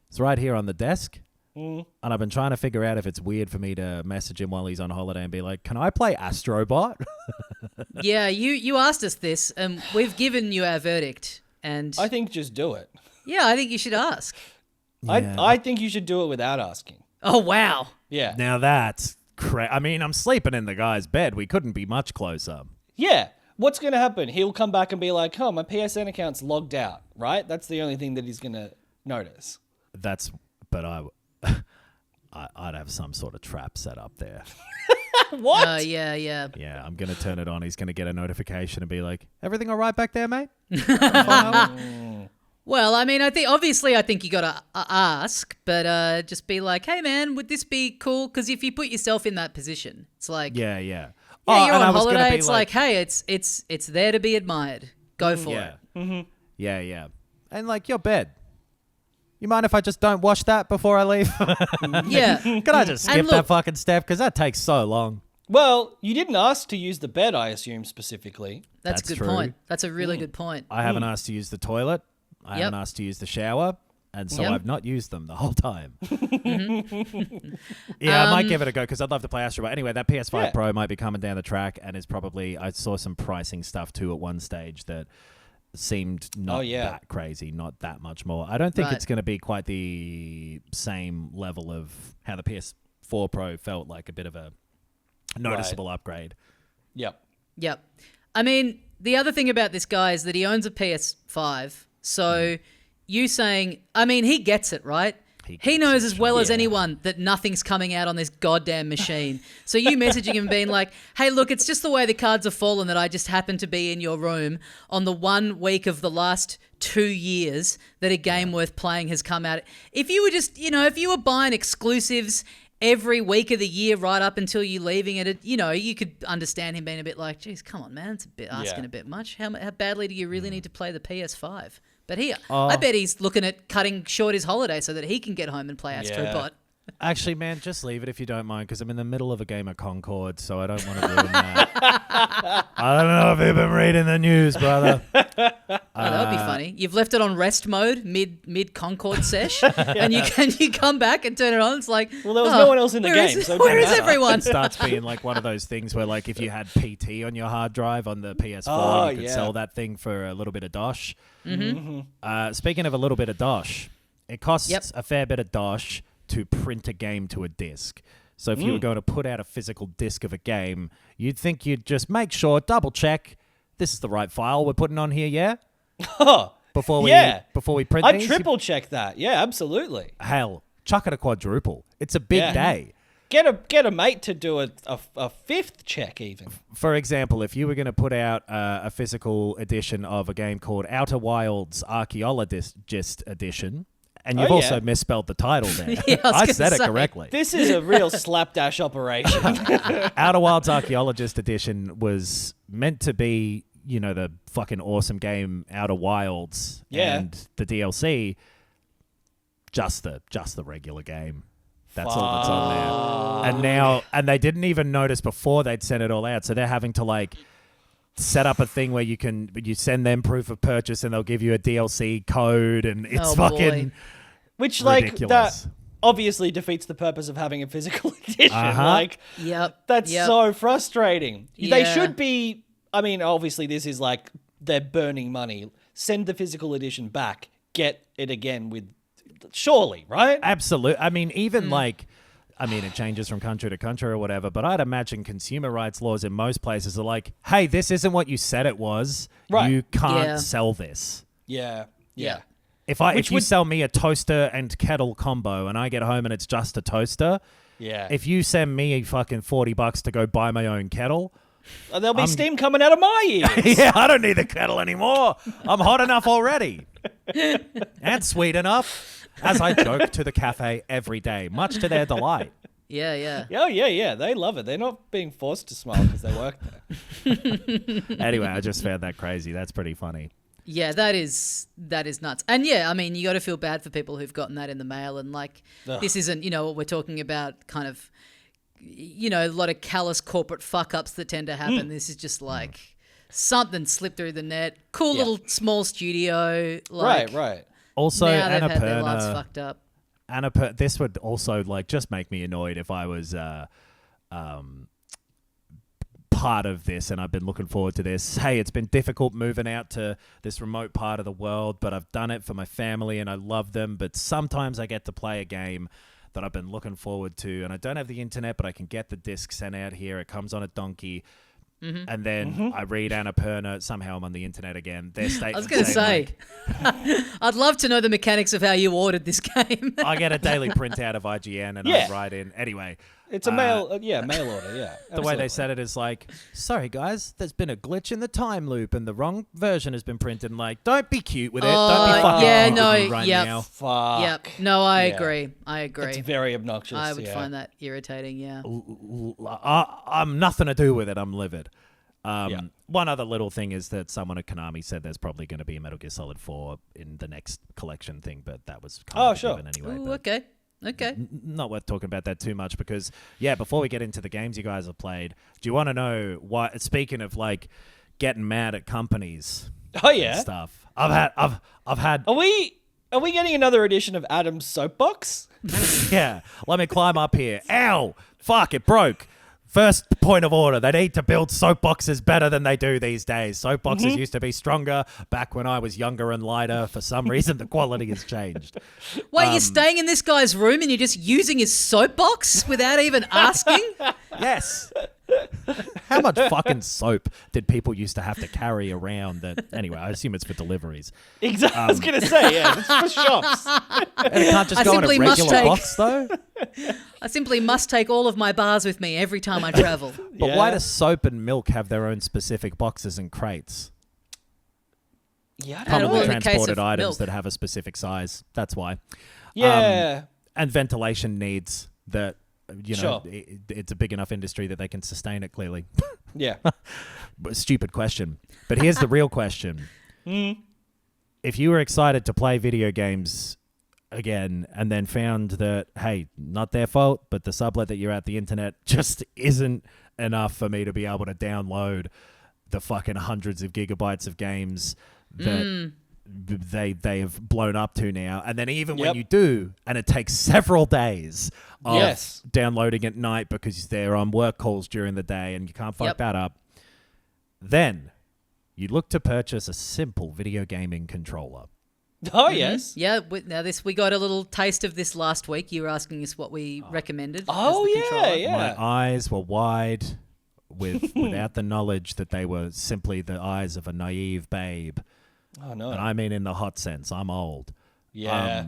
It's right here on the desk. And I've been trying to figure out if it's weird for me to message him while he's on holiday and be like, can I play Astrobot? Yeah, you asked us this, and we've given you our verdict. And I think just do it. yeah, I think you should ask. Yeah. I think you should do it without asking. Oh, wow. Yeah. Now that's I mean, I'm sleeping in the guy's bed. We couldn't be much closer. Yeah. What's going to happen? He'll come back and be like, oh, my PSN account's logged out, right? That's the only thing that he's going to notice. But I'd have some sort of trap set up there. What? Yeah. Yeah, I'm going to turn it on. He's going to get a notification and be like, everything all right back there, mate? Well, I mean, I think you got to ask, but just be like, hey, man, would this be cool? Because if you put yourself in that position, it's like, Yeah. you're and I on was gonna holiday. be It's like, hey, it's there to be admired. Go for yeah. it. Yeah. And like your bed. You mind if I just don't wash that before I leave? Yeah. Can I just skip And that look- fucking step? Because that takes so long. Well, you didn't ask to use the bed, I assume, specifically. That's a That's good true. point. That's a really good point. I haven't asked to use the toilet. I haven't asked to use the shower. And so Yep. I've not used them the whole time. Yeah, I might give it a go because I'd love to play Astro. But anyway, that PS5 Yeah. Pro might be coming down the track and is probably, I saw some pricing stuff too at one stage that seemed not that crazy, not that much more. I don't think Right. it's going to be quite the same level of how the PS4 Pro felt like a bit of a noticeable upgrade. Yep. Yep. I mean, the other thing about this guy is that he owns a PS5. So you saying, I mean, he gets it, right? He knows as well as anyone that nothing's coming out on this goddamn machine. So you messaging him being like, hey, look, it's just the way the cards have fallen that I just happen to be in your room on the 1 week of the last 2 years that a game worth playing has come out. If you were just, if you were buying exclusives every week of the year right up until you leaving it, you could understand him being a bit like, geez, come on, man, it's a bit asking a bit much. How badly do you really need to play the PS5? But I bet he's looking at cutting short his holiday so that he can get home and play Astrobot. Actually, man, just leave it if you don't mind, because I'm in the middle of a game of Concord, so I don't want to ruin that. I don't know if you've been reading the news, brother. That would be funny. You've left it on rest mode mid Concord sesh, and you come back and turn it on. It's like, well, there was no one else in the game. Where is everyone? It starts being like one of those things where, like, if you had PT on your hard drive on the PS4, you could sell that thing for a little bit of dosh. Speaking of a little bit of dosh, it costs a fair bit of dosh to print a game to a disc. So if you were going to put out a physical disc of a game, you'd think you'd just make sure, double check, this is the right file we're putting on here, yeah? Before we print I'd these? triple check that. Yeah, absolutely. Hell, chuck it a quadruple. It's a big day. Get a mate to do a fifth check even. For example, if you were going to put out a physical edition of a game called Outer Wilds Archaeologist Edition, and you've also misspelled the title there. I said it correctly. This is a real slapdash operation. Outer Wilds Archaeologist Edition was meant to be, you know, the fucking awesome game Outer Wilds, and the DLC, just the regular game. That's all that's on there. And they didn't even notice before they'd sent it all out, so they're having to like set up a thing where you send them proof of purchase and they'll give you a DLC code, and it's fucking which ridiculous. Like that obviously defeats the purpose of having a physical edition. Like, that's so frustrating. They should be. I mean, obviously this is like they're burning money. Send the physical edition back. Get it again with. Surely, right? Absolutely. I mean, even it changes from country to country or whatever, but I'd imagine consumer rights laws in most places are like, hey, this isn't what you said it was. Right. You can't sell this. Yeah. If you sell me a toaster and kettle combo and I get home and it's just a toaster, if you send me fucking $40 to go buy my own kettle, there'll be steam coming out of my ears. Yeah, I don't need the kettle anymore. I'm hot enough already. And sweet enough, as I joke to the cafe every day, much to their delight. Yeah. Oh, yeah. They love it. They're not being forced to smile because they work there. Anyway, I just found that crazy. That's pretty funny. Yeah, that is nuts. And yeah, I mean, you got to feel bad for people who've gotten that in the mail. And like, this isn't, what we're talking about kind of, a lot of callous corporate fuck-ups that tend to happen. This is just like something slipped through the net. Cool little small studio. Like, right. Also, now they've had their lives fucked up. This would also like just make me annoyed if I was part of this and I've been looking forward to this. Hey, it's been difficult moving out to this remote part of the world, but I've done it for my family and I love them. But sometimes I get to play a game that I've been looking forward to, and I don't have the internet, but I can get the disc sent out here. It comes on a donkey. And then I read Annapurna. Somehow I'm on the internet again. Their statement. I was going to say, I'd love to know the mechanics of how you ordered this game. I get a daily printout of IGN and I write in. Anyway. It's a mail order, yeah. The way they said it is like, sorry guys, there's been a glitch in the time loop and the wrong version has been printed. And like, don't be cute with it. Don't be fucking cute with me right now. Fuck. Yep. No, I agree. It's very obnoxious. I would find that irritating, yeah. I'm nothing to do with it. I'm livid. One other little thing is that someone at Konami said there's probably going to be a Metal Gear Solid 4 in the next collection thing, but that was kind of given anyway. Ooh, okay. Not worth talking about that too much because, before we get into the games you guys have played, do you want to know why? Speaking of like getting mad at companies, and stuff. I've had. Are we getting another edition of Adam's soapbox? Yeah, let me climb up here. Ow! Fuck! It broke. First point of order, they need to build soapboxes better than they do these days. Soapboxes used to be stronger back when I was younger and lighter. For some reason, the quality has changed. Wait, you're staying in this guy's room and you're just using his soapbox without even asking? Yes. How much fucking soap did people used to have to carry around? Anyway, I assume it's for deliveries. Exactly. I was going to say, it's for shops. And it can't just go in a regular box, though? I simply must take all of my bars with me every time I travel. But why does soap and milk have their own specific boxes and crates? Yeah, commonly transported items that have a specific size. That's why. Yeah. And ventilation needs that. It's a big enough industry that they can sustain it, clearly. Yeah. Stupid question. But here's the real question. if you were excited to play video games again and then found that, hey, not their fault, but the sublet that you're at the internet just isn't enough for me to be able to download the fucking hundreds of gigabytes of games that they have blown up to now. And then even when you do, and it takes several days of downloading at night because they're on work calls during the day and you can't fuck that up, then you look to purchase a simple video gaming controller. Oh, yes. Yeah, now we got a little taste of this last week. You were asking us what we recommended. Oh, as the controller. yeah. My eyes were wide without the knowledge that they were simply the eyes of a naive babe. Oh, no. And I mean in the hot sense. I'm old. Yeah.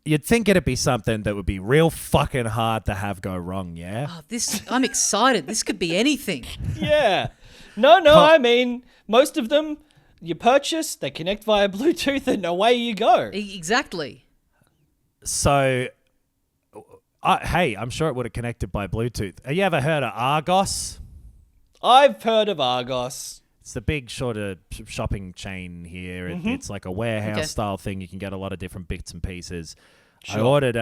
You'd think it'd be something that would be real fucking hard to have go wrong, yeah? Oh, I'm excited. This could be anything. Yeah. No, I mean, most of them you purchase, they connect via Bluetooth, and away you go. Exactly. So, hey, I'm sure it would have connected by Bluetooth. Have you ever heard of Argos? I've heard of Argos. It's the big sort of shopping chain here. It's like a warehouse style thing. You can get a lot of different bits and pieces. Sure. I ordered,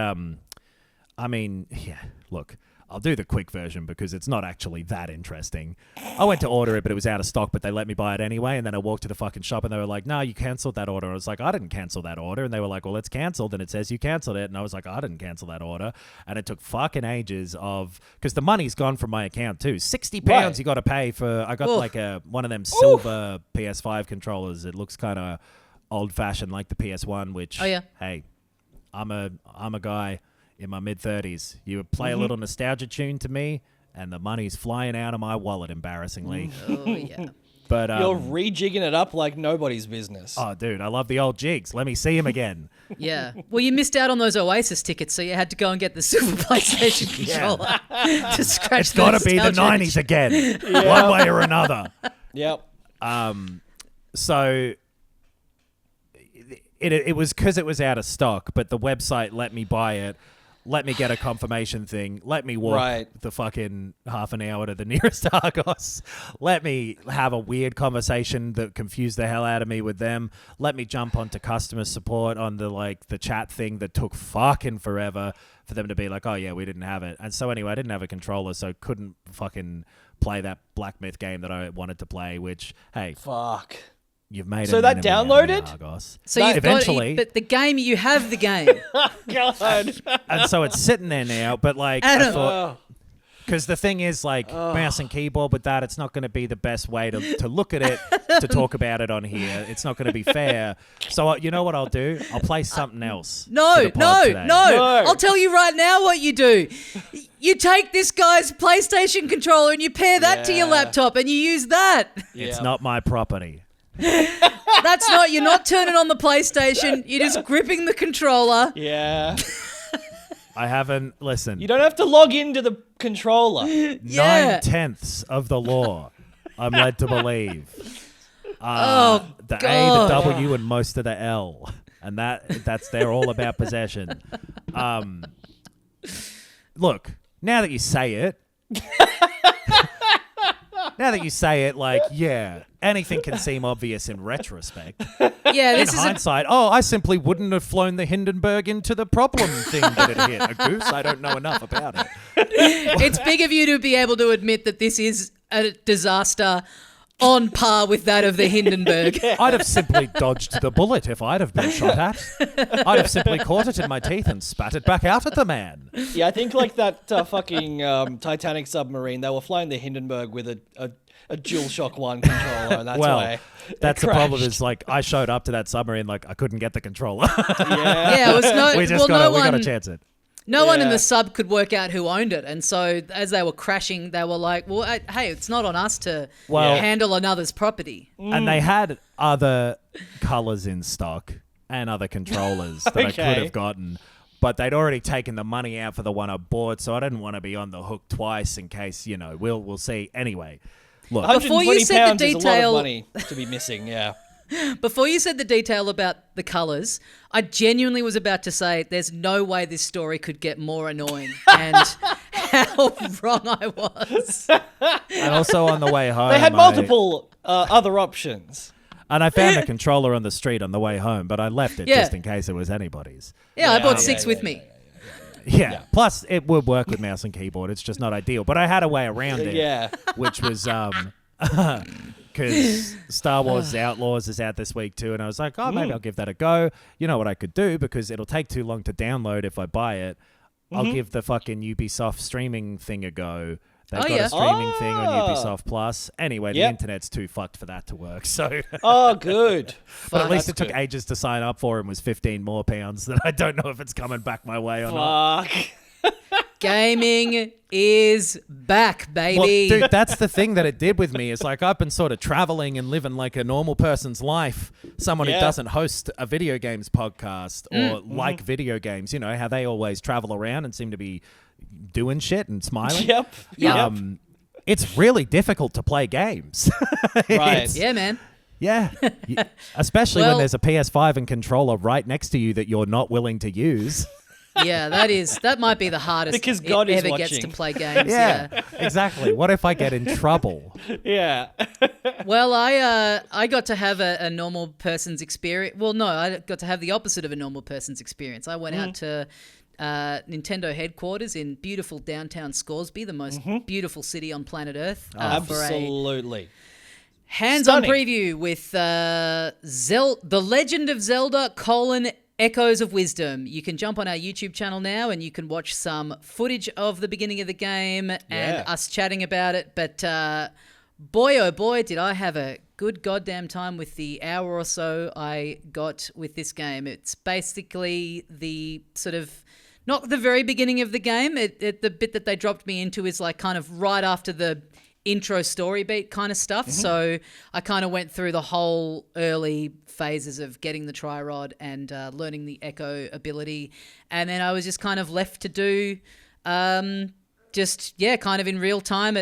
look, I'll do the quick version because it's not actually that interesting. I went to order it, but it was out of stock, but they let me buy it anyway. And then I walked to the fucking shop and they were like, no, you canceled that order. I was like, I didn't cancel that order. And they were like, well, it's canceled. And it says you canceled it. And I was like, I didn't cancel that order. And it took fucking ages because the money's gone from my account too. £60 you got to pay for, I got like one of them silver PS5 controllers. It looks kind of old fashioned like the PS1, which, hey, I'm a guy in my mid-30s. You would play a little nostalgia tune to me, and the money's flying out of my wallet, embarrassingly. Oh, yeah. But you're rejigging it up like nobody's business. Oh, dude, I love the old jigs. Let me see him again. Yeah. Well, you missed out on those Oasis tickets, so you had to go and get the silver PlayStation controller to scratch. It's got to be the 90s again, one way or another. Yep. So it was because it was out of stock, but the website let me buy it. Let me get a confirmation thing. Let me walk the fucking half an hour to the nearest Argos. Let me have a weird conversation that confused the hell out of me with them. Let me jump onto customer support on the chat thing that took fucking forever for them to be like, oh yeah, we didn't have it. And so anyway, I didn't have a controller, so couldn't fucking play that Black Myth game that I wanted to play, which, hey. Fuck. You've made so an that downloaded? Argos. So you've eventually, but the game, you have the game. God. And so it's sitting there now, but like Adam. I thought, because the thing is like mouse and keyboard with that, it's not going to be the best way to look at it, to talk about it on here. It's not going to be fair. So you know what I'll do? I'll play something else. No. No. I'll tell you right now what you do. You take this guy's PlayStation controller and you pair that to your laptop and you use that. It's not my property. You're not turning on the PlayStation. You're just gripping the controller. Yeah. I haven't listened. You don't have to log into the controller. 9/10 of the law, I'm led to believe. The God. A, the W, and most of the L, and they're all about possession. Look, now that you say it. Like, yeah, anything can seem obvious in retrospect. Yeah, in hindsight, I simply wouldn't have flown the Hindenburg into the problem thing that it hit. A goose? I don't know enough about it. It's big of you to be able to admit that this is a disaster on par with that of the Hindenburg. I'd have simply dodged the bullet if I'd have been shot at. I'd have simply caught it in my teeth and spat it back out at the man. Yeah, I think like that fucking Titanic submarine, they were flying the Hindenburg with a DualShock 1 controller, and that's why that's the problem is, like, I showed up to that submarine, like, I couldn't get the controller. Yeah, it was we got to chance it. No one in the sub could work out who owned it. And so as they were crashing, they were like, well, hey, it's not on us to handle another's property. And they had other colors in stock and other controllers that I could have gotten. But they'd already taken the money out for the one I bought, so I didn't want to be on the hook twice in case, we'll see. Anyway, look. Before you said the detail, is a lot of money detail to be missing, yeah. Before you said the detail about the colours, I genuinely was about to say there's no way this story could get more annoying, and how wrong I was. And also on the way home, They had multiple other options. And I found a controller on the street on the way home, but I left it just in case it was anybody's. Yeah, I bought 6 with me. Yeah. Plus, it would work with mouse and keyboard. It's just not ideal. But I had a way around it. Yeah. Which was because Star Wars Outlaws is out this week too, and I was like, oh, maybe I'll give that a go. You know what I could do, because it'll take too long to download if I buy it. I'll give the fucking Ubisoft streaming thing a go. They've got a streaming thing on Ubisoft Plus. Anyway, the internet's too fucked for that to work. So, good. But at least it took ages to sign up for, and was £15 more that I don't know if it's coming back my way or not. Gaming is back, baby. Well, dude, that's the thing that it did with me. Is like I've been sort of traveling and living like a normal person's life. Someone who doesn't host a video games podcast or like video games. You know how they always travel around and seem to be doing shit and smiling. Yep. It's really difficult to play games. Right. Yeah, man. Yeah. Especially when there's a PS5 and controller right next to you that you're not willing to use. Yeah, that might be the hardest because God it is ever gets watching. to play games. Yeah, exactly. What if I get in trouble? Yeah. Well, I got to have a normal person's experience. Well, no, I got to have the opposite of a normal person's experience. I went out to Nintendo headquarters in beautiful downtown Scoresby, the most beautiful city on planet Earth. Absolutely. Hands-on preview with The Legend of Zelda: Echoes of Wisdom. You can jump on our YouTube channel now and you can watch some footage of the beginning of the game and us chatting about it. But boy, oh boy, did I have a good goddamn time with the hour or so I got with this game. It's basically the sort of, not the very beginning of the game. The bit that they dropped me into is like kind of right after the intro story beat kind of stuff. So I kind of went through the whole early phases of getting the tri-rod and learning the echo ability. And then I was just kind of left to do kind of in real time.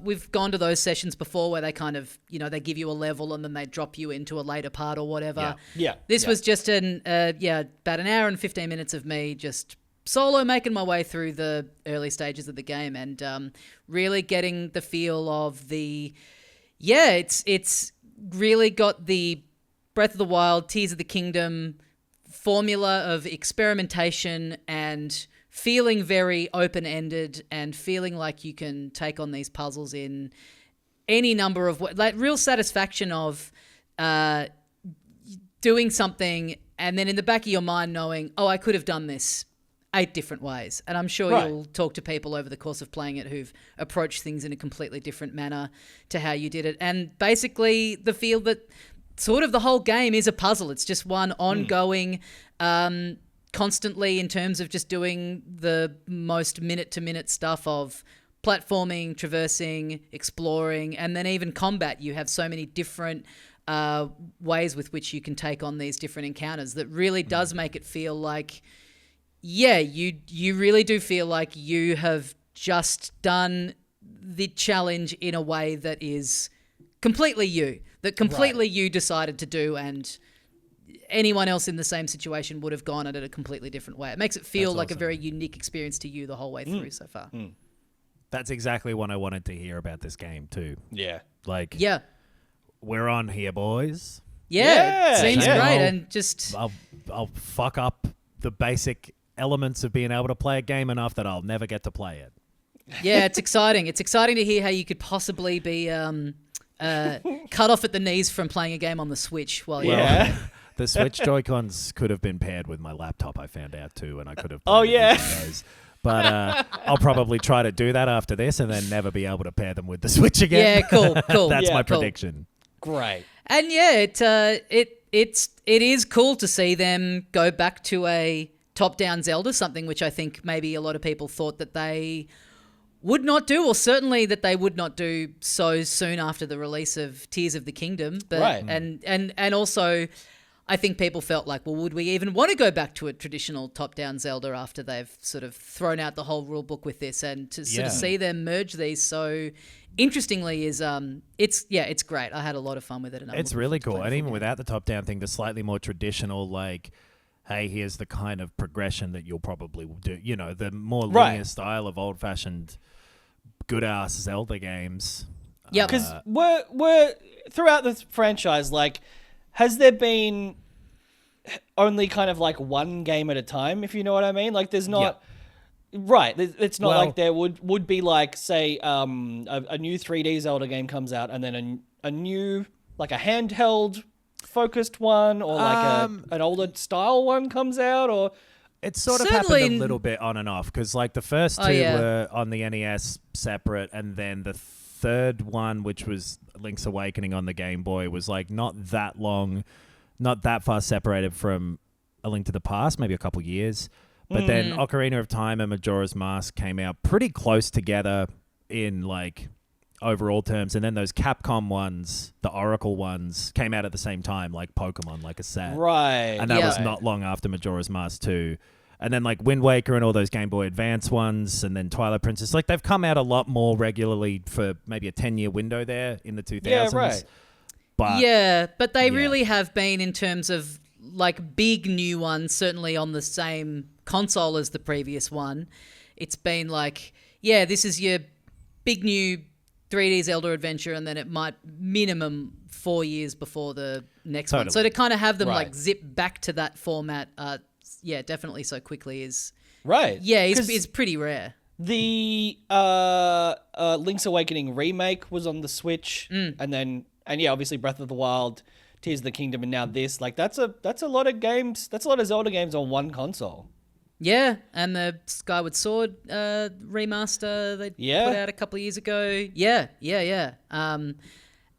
We've gone to those sessions before where they kind of, they give you a level and then they drop you into a later part or whatever. Yeah. This was just about an hour and 15 minutes of me just solo making my way through the early stages of the game and really getting the feel of it's really got the Breath of the Wild, Tears of the Kingdom formula of experimentation and feeling very open-ended and feeling like you can take on these puzzles in any number of ways, like real satisfaction of doing something and then in the back of your mind knowing, oh, I could have done this 8 different ways. And I'm sure you'll talk to people over the course of playing it who've approached things in a completely different manner to how you did it. And basically the feel that sort of the whole game is a puzzle. It's just one ongoing, constantly in terms of just doing the most minute-to-minute stuff of platforming, traversing, exploring, and then even combat. You have so many different ways with which you can take on these different encounters that really does make it feel like, you really do feel like you have just done the challenge in a way that is completely you, you decided to do, and anyone else in the same situation would have gone at it a completely different way. It makes it feel like a very unique experience to you the whole way through so far. That's exactly what I wanted to hear about this game too. Yeah. Like, we're on here, boys. Yeah, it seems great. And just I'll fuck up the basic elements of being able to play a game enough that I'll never get to play it. Yeah, it's exciting. It's exciting to hear how you could possibly be cut off at the knees from playing a game on the Switch while you're... The Switch Joy-Cons could have been paired with my laptop, I found out too, and I could have played those. But I'll probably try to do that after this and then never be able to pair them with the Switch again. Yeah, cool. That's my prediction. Great. And it is cool to see them go back to a top-down Zelda, something which I think maybe a lot of people thought that they would not do, or certainly that they would not do so soon after the release of Tears of the Kingdom. But and also I think people felt like, well, would we even want to go back to a traditional top-down Zelda after they've sort of thrown out the whole rule book with this, and to sort of see them merge these so interestingly is it's great. I had a lot of fun with it. And it's really cool. And even without the top-down thing, the slightly more traditional, like, hey, here's the kind of progression that you'll probably do. You know, the more linear style of old-fashioned good-ass Zelda games. Yep. Because we're throughout the franchise, like, has there been only kind of like one game at a time, if you know what I mean? Like, there's not... Right. It's not like there would be, like, say, a new 3D Zelda game comes out and then a new, like, a handheld focused one, or like an older style one comes out, or... It sort of happened a little bit on and off, because like the first two were on the NES separate, and then the third one, which was Link's Awakening on the Game Boy, was like not that long, not that far separated from A Link to the Past, maybe a couple years. But then Ocarina of Time and Majora's Mask came out pretty close together in like overall terms, and then those Capcom ones, the Oracle ones, came out at the same time, like Pokemon, like a set. Right. And that was not long after Majora's Mask 2. And then like Wind Waker and all those Game Boy Advance ones, and then Twilight Princess. Like they've come out a lot more regularly for maybe a 10-year window there in the 2000s. Yeah, right. But they really have been, in terms of like big new ones, certainly on the same console as the previous one. It's been like, this is your big new 3D Zelda adventure, and then it might minimum 4 years before the next one. So to kind of have them like zip back to that format, definitely so quickly is is pretty rare. The Link's Awakening remake was on the Switch, and obviously Breath of the Wild, Tears of the Kingdom, and now this. Like that's a lot of games. That's a lot of Zelda games on one console. Yeah, and the Skyward Sword remaster they put out a couple of years ago. Yeah.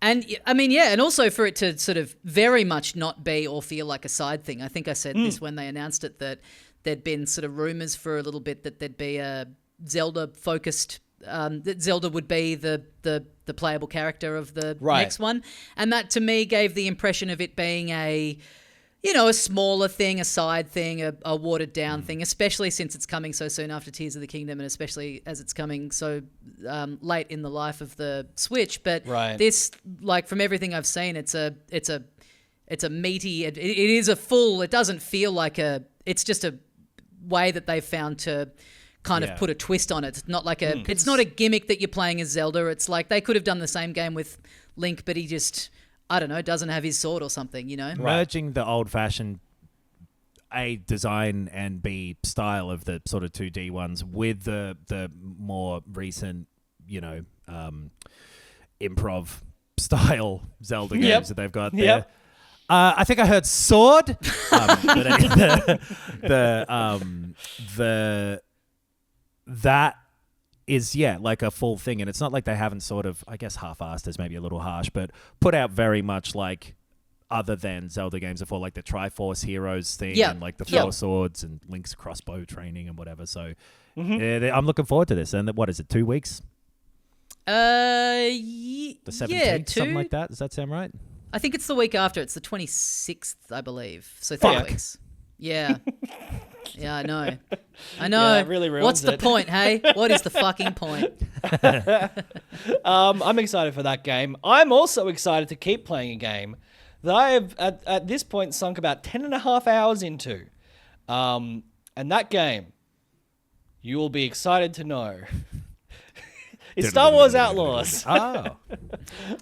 And I mean, and also for it to sort of very much not be or feel like a side thing. I think I said this when they announced it, that there'd been sort of rumors for a little bit that there'd be a Zelda-focused, that Zelda would be the playable character of the next one. And that, to me, gave the impression of it being a smaller thing, a side thing, a watered-down thing, especially since it's coming so soon after Tears of the Kingdom, and especially as it's coming so late in the life of the Switch. But this, like, from everything I've seen, it's a meaty. It is a full. It doesn't feel like it's just a way that they've found to kind of put a twist on it. It's not like it's not a gimmick that you're playing as Zelda. It's like they could have done the same game with Link, but he just, I don't know, doesn't have his sword or something, Merging the old-fashioned A, design, and B, style of the sort of 2D ones with the more recent, improv style Zelda games that they've got there. Yep. I think I heard sword. That is, like a full thing. And it's not like they haven't sort of, I guess half-assed is maybe a little harsh, but put out very much like other than Zelda games before, like the Triforce Heroes thing and like the Four Swords and Link's crossbow training and whatever. So I'm looking forward to this. And what is it, 2 weeks? The 17th, something like that. Does that sound right? I think it's the week after. It's the 26th, I believe. So 3 weeks. Yeah. Yeah, I know. Yeah, that really ruins What's the point, hey? What is the fucking point? I'm excited for that game. I'm also excited to keep playing a game that I have, at this point, sunk about 10.5 hours into. And that game, you will be excited to know, is Star Wars Outlaws. Oh.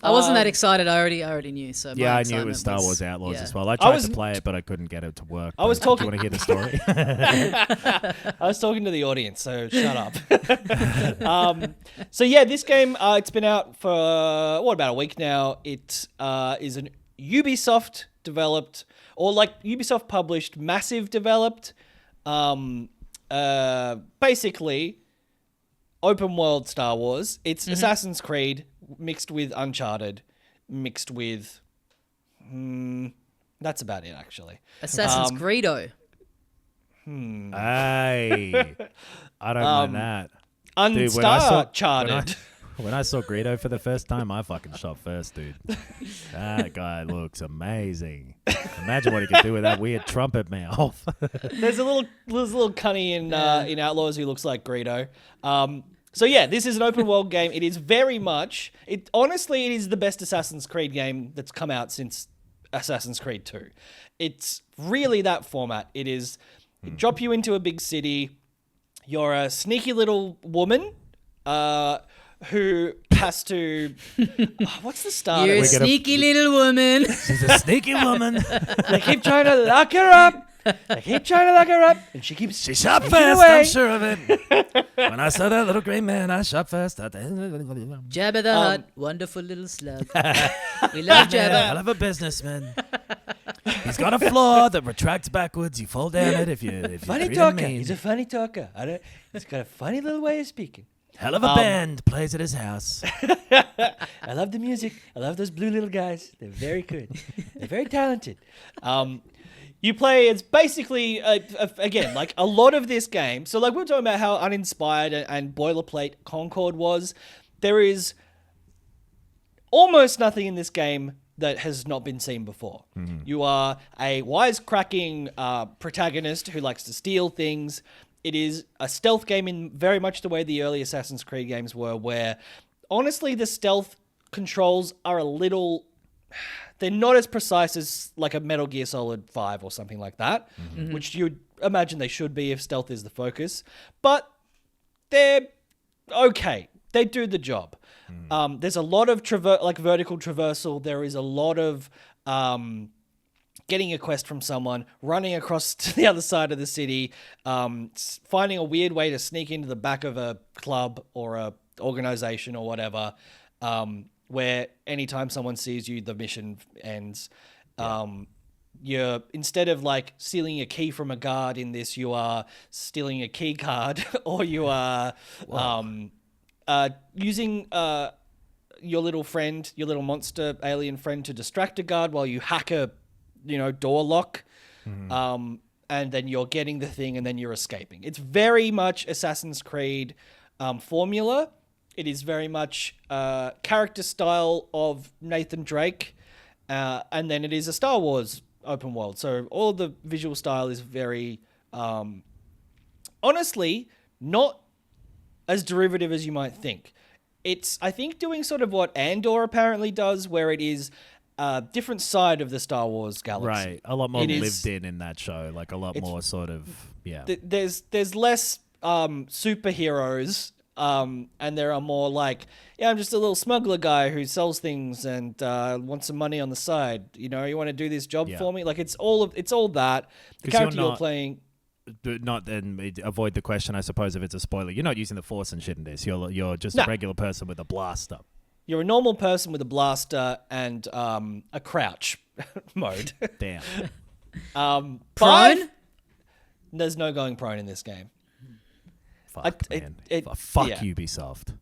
I wasn't that excited. I already knew. So I knew it was Star Wars Outlaws as well. I tried to play it, but I couldn't get it to work. Do you want to hear the story? I was talking to the audience, so shut up. This game, it's been out for, about a week now. It is an Ubisoft developed, or like Ubisoft published, massive developed, basically open world Star Wars. It's Assassin's Creed mixed with Uncharted, mixed with... that's about it, actually. Assassin's Creedo. Hey, I don't mind that. Uncharted. When I saw Greedo for the first time, I fucking shot first, dude. That guy looks amazing. Imagine what he could do with that weird trumpet mouth. There's a little cunny in Outlaws who looks like Greedo. This is an open world game. It is very much... Honestly, it is the best Assassin's Creed game that's come out since Assassin's Creed 2. It's really that format. It is... Drop you into a big city. You're a sneaky little woman who has to. What's the start? You're a of it? sneaky little woman. She's a sneaky woman. They keep trying to lock her up. And she keeps. She shot sneaking fast, away. I'm sure of it. When I saw that little grey man, I shot fast. Jabba the Hutt, wonderful little slug. We love Man, Jabba. hell of a businessman. He's got a floor that retracts backwards. You fall down it if you Funny treat him talker. mean. He's a funny talker. He's got a funny little way of speaking. Hell of a band plays at his house. I love the music. I love those blue little guys. They're very good. They're very talented. You play, it's basically, again, like a lot of this game. So like we were talking about how uninspired and boilerplate Concord was. There is almost nothing in this game that has not been seen before. You are a wisecracking protagonist who likes to steal things. It is a stealth game in very much the way the early Assassin's Creed games were, where honestly the stealth controls are a little... They're not as precise as like a Metal Gear Solid 5 or something like that, which you'd imagine they should be if stealth is the focus. But they're okay. They do the job. There's a lot of vertical traversal. There is a lot of getting a quest from someone, running across to the other side of the city, finding a weird way to sneak into the back of a club or a organization or whatever, where anytime someone sees you, the mission ends. You're, instead of like stealing a key from a guard in this, you are stealing a key card or you are using your little friend, your little monster alien friend to distract a guard while you hack a door lock. And then you're getting the thing and then you're escaping. It's very much Assassin's Creed formula. It is very much character style of Nathan Drake. And then it is a Star Wars open world. So all the visual style is very, honestly, not as derivative as you might think. It's, I think, doing sort of what Andor apparently does, where it is a different side of the Star Wars galaxy. Right. A lot more lived in that show. Like a lot more sort of, yeah. There's less superheroes, and there are more like, I'm just a little smuggler guy who sells things and wants some money on the side. You want to do this job for me? Like it's all that. The character you're playing. Not then avoid the question, I suppose, if it's a spoiler. You're not using the Force and shit in this. You're just a regular person with a blaster. You're a normal person with a blaster and a crouch mode. Damn. Prone? There's no going prone in this game. Fuck, man. Fuck Ubisoft.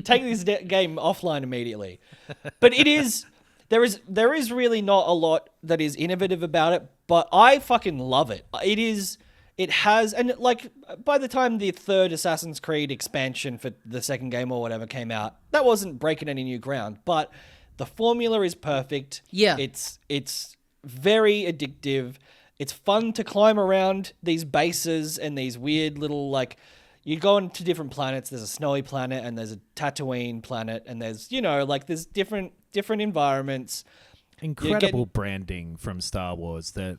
Take this game offline immediately. But there is really not a lot that is innovative about it, but I fucking love it. It has, and like by the time the third Assassin's Creed expansion for the second game or whatever came out, that wasn't breaking any new ground, but the formula is perfect. Yeah. It's very addictive. It's fun to climb around these bases and these weird little, like, you go into different planets. There's a snowy planet and there's a Tatooine planet and there's, there's different environments. Incredible branding from Star Wars that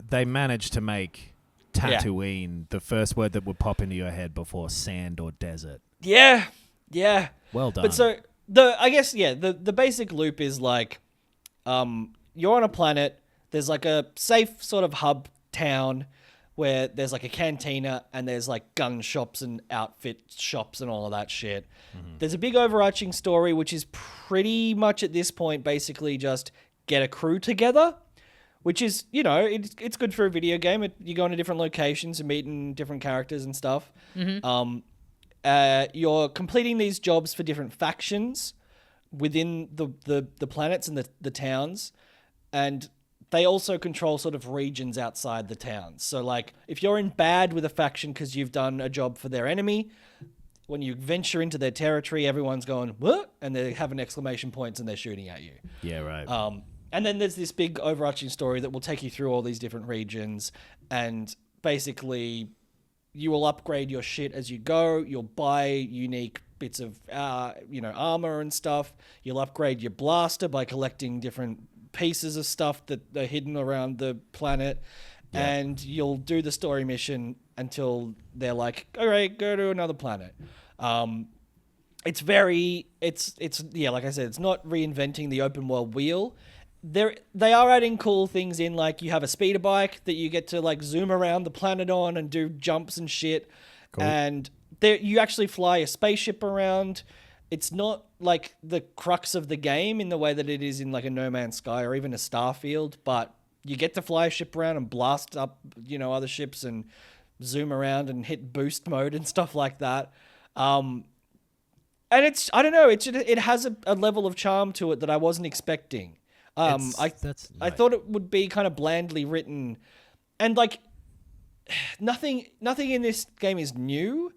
they managed to make Tatooine the first word that would pop into your head before sand or desert. Yeah. Well done. But so, the basic loop is like, you're on a planet. There's like a safe sort of hub town where there's like a cantina and there's like gun shops and outfit shops and all of that shit. There's a big overarching story, which is pretty much at this point basically just get a crew together, which is, it's good for a video game. You go into different locations and meeting different characters and stuff. You're completing these jobs for different factions within the planets and the towns, and they also control sort of regions outside the towns. So, like, if you're in bad with a faction because you've done a job for their enemy, when you venture into their territory, everyone's going, what? And they have an exclamation points and they're shooting at you. Yeah, right. And then there's this big overarching story that will take you through all these different regions. And basically, you will upgrade your shit as you go. You'll buy unique bits of, armor and stuff. You'll upgrade your blaster by collecting different pieces of stuff that are hidden around the planet, and you'll do the story mission until they're like, all right, go to another planet. And it's very, it's yeah, like I said, it's not reinventing the open world wheel. They are adding cool things in, like you have a speeder bike that you get to like zoom around the planet on and do jumps and shit. Cool. And there you actually fly a spaceship around. It's not like the crux of the game in the way that it is in like a No Man's Sky or even a Starfield, but you get to fly a ship around and blast up, other ships and zoom around and hit boost mode and stuff like that. And I don't know, it has a level of charm to it that I wasn't expecting. I thought it would be kind of blandly written, and like nothing in this game is new,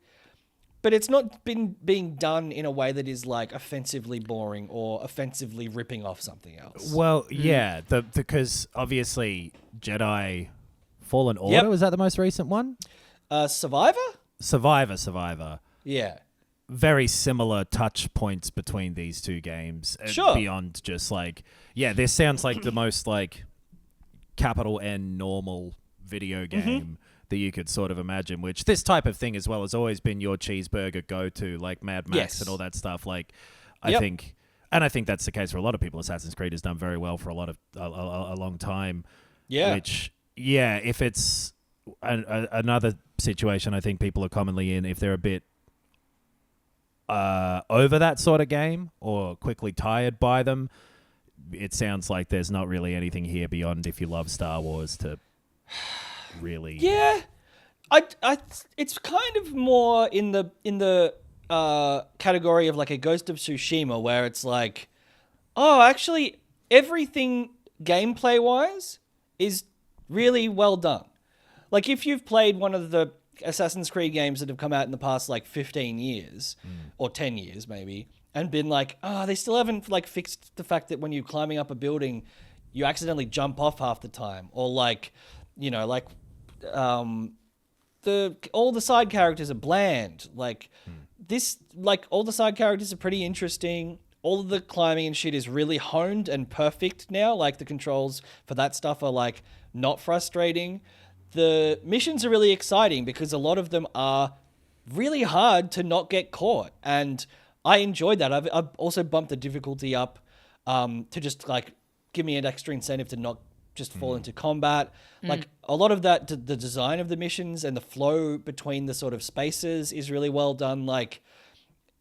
but it's not been being done in a way that is like offensively boring or offensively ripping off something else. Well, yeah, because obviously Jedi Fallen Order, was that the most recent one? Survivor. Yeah. Very similar touch points between these two games. Sure. Beyond just like, this sounds like the most like capital N normal video game that you could sort of imagine, which this type of thing as well has always been your cheeseburger go-to, like Mad Max and all that stuff. Like, I think that's the case for a lot of people. Assassin's Creed has done very well for a long time. Yeah. Which, if it's another situation I think people are commonly in, if they're a bit over that sort of game or quickly tired by them, it sounds like there's not really anything here beyond if you love Star Wars to really. Yeah, it's kind of more in the category of like a Ghost of Tsushima, where it's like, oh, actually everything gameplay wise is really well done. Like if you've played one of the Assassin's Creed games that have come out in the past like 15 years or 10 years maybe, and been like, they still haven't like fixed the fact that when you're climbing up a building you accidentally jump off half the time, or like all the side characters are bland. Like this, like all the side characters are pretty interesting. All of the climbing and shit is really honed and perfect now. Like the controls for that stuff are like not frustrating. The missions are really exciting because a lot of them are really hard to not get caught. And I enjoyed that. I've also bumped the difficulty up to just like give me an extra incentive to not just fall into combat. Like a lot of that, the design of the missions and the flow between the sort of spaces is really well done. Like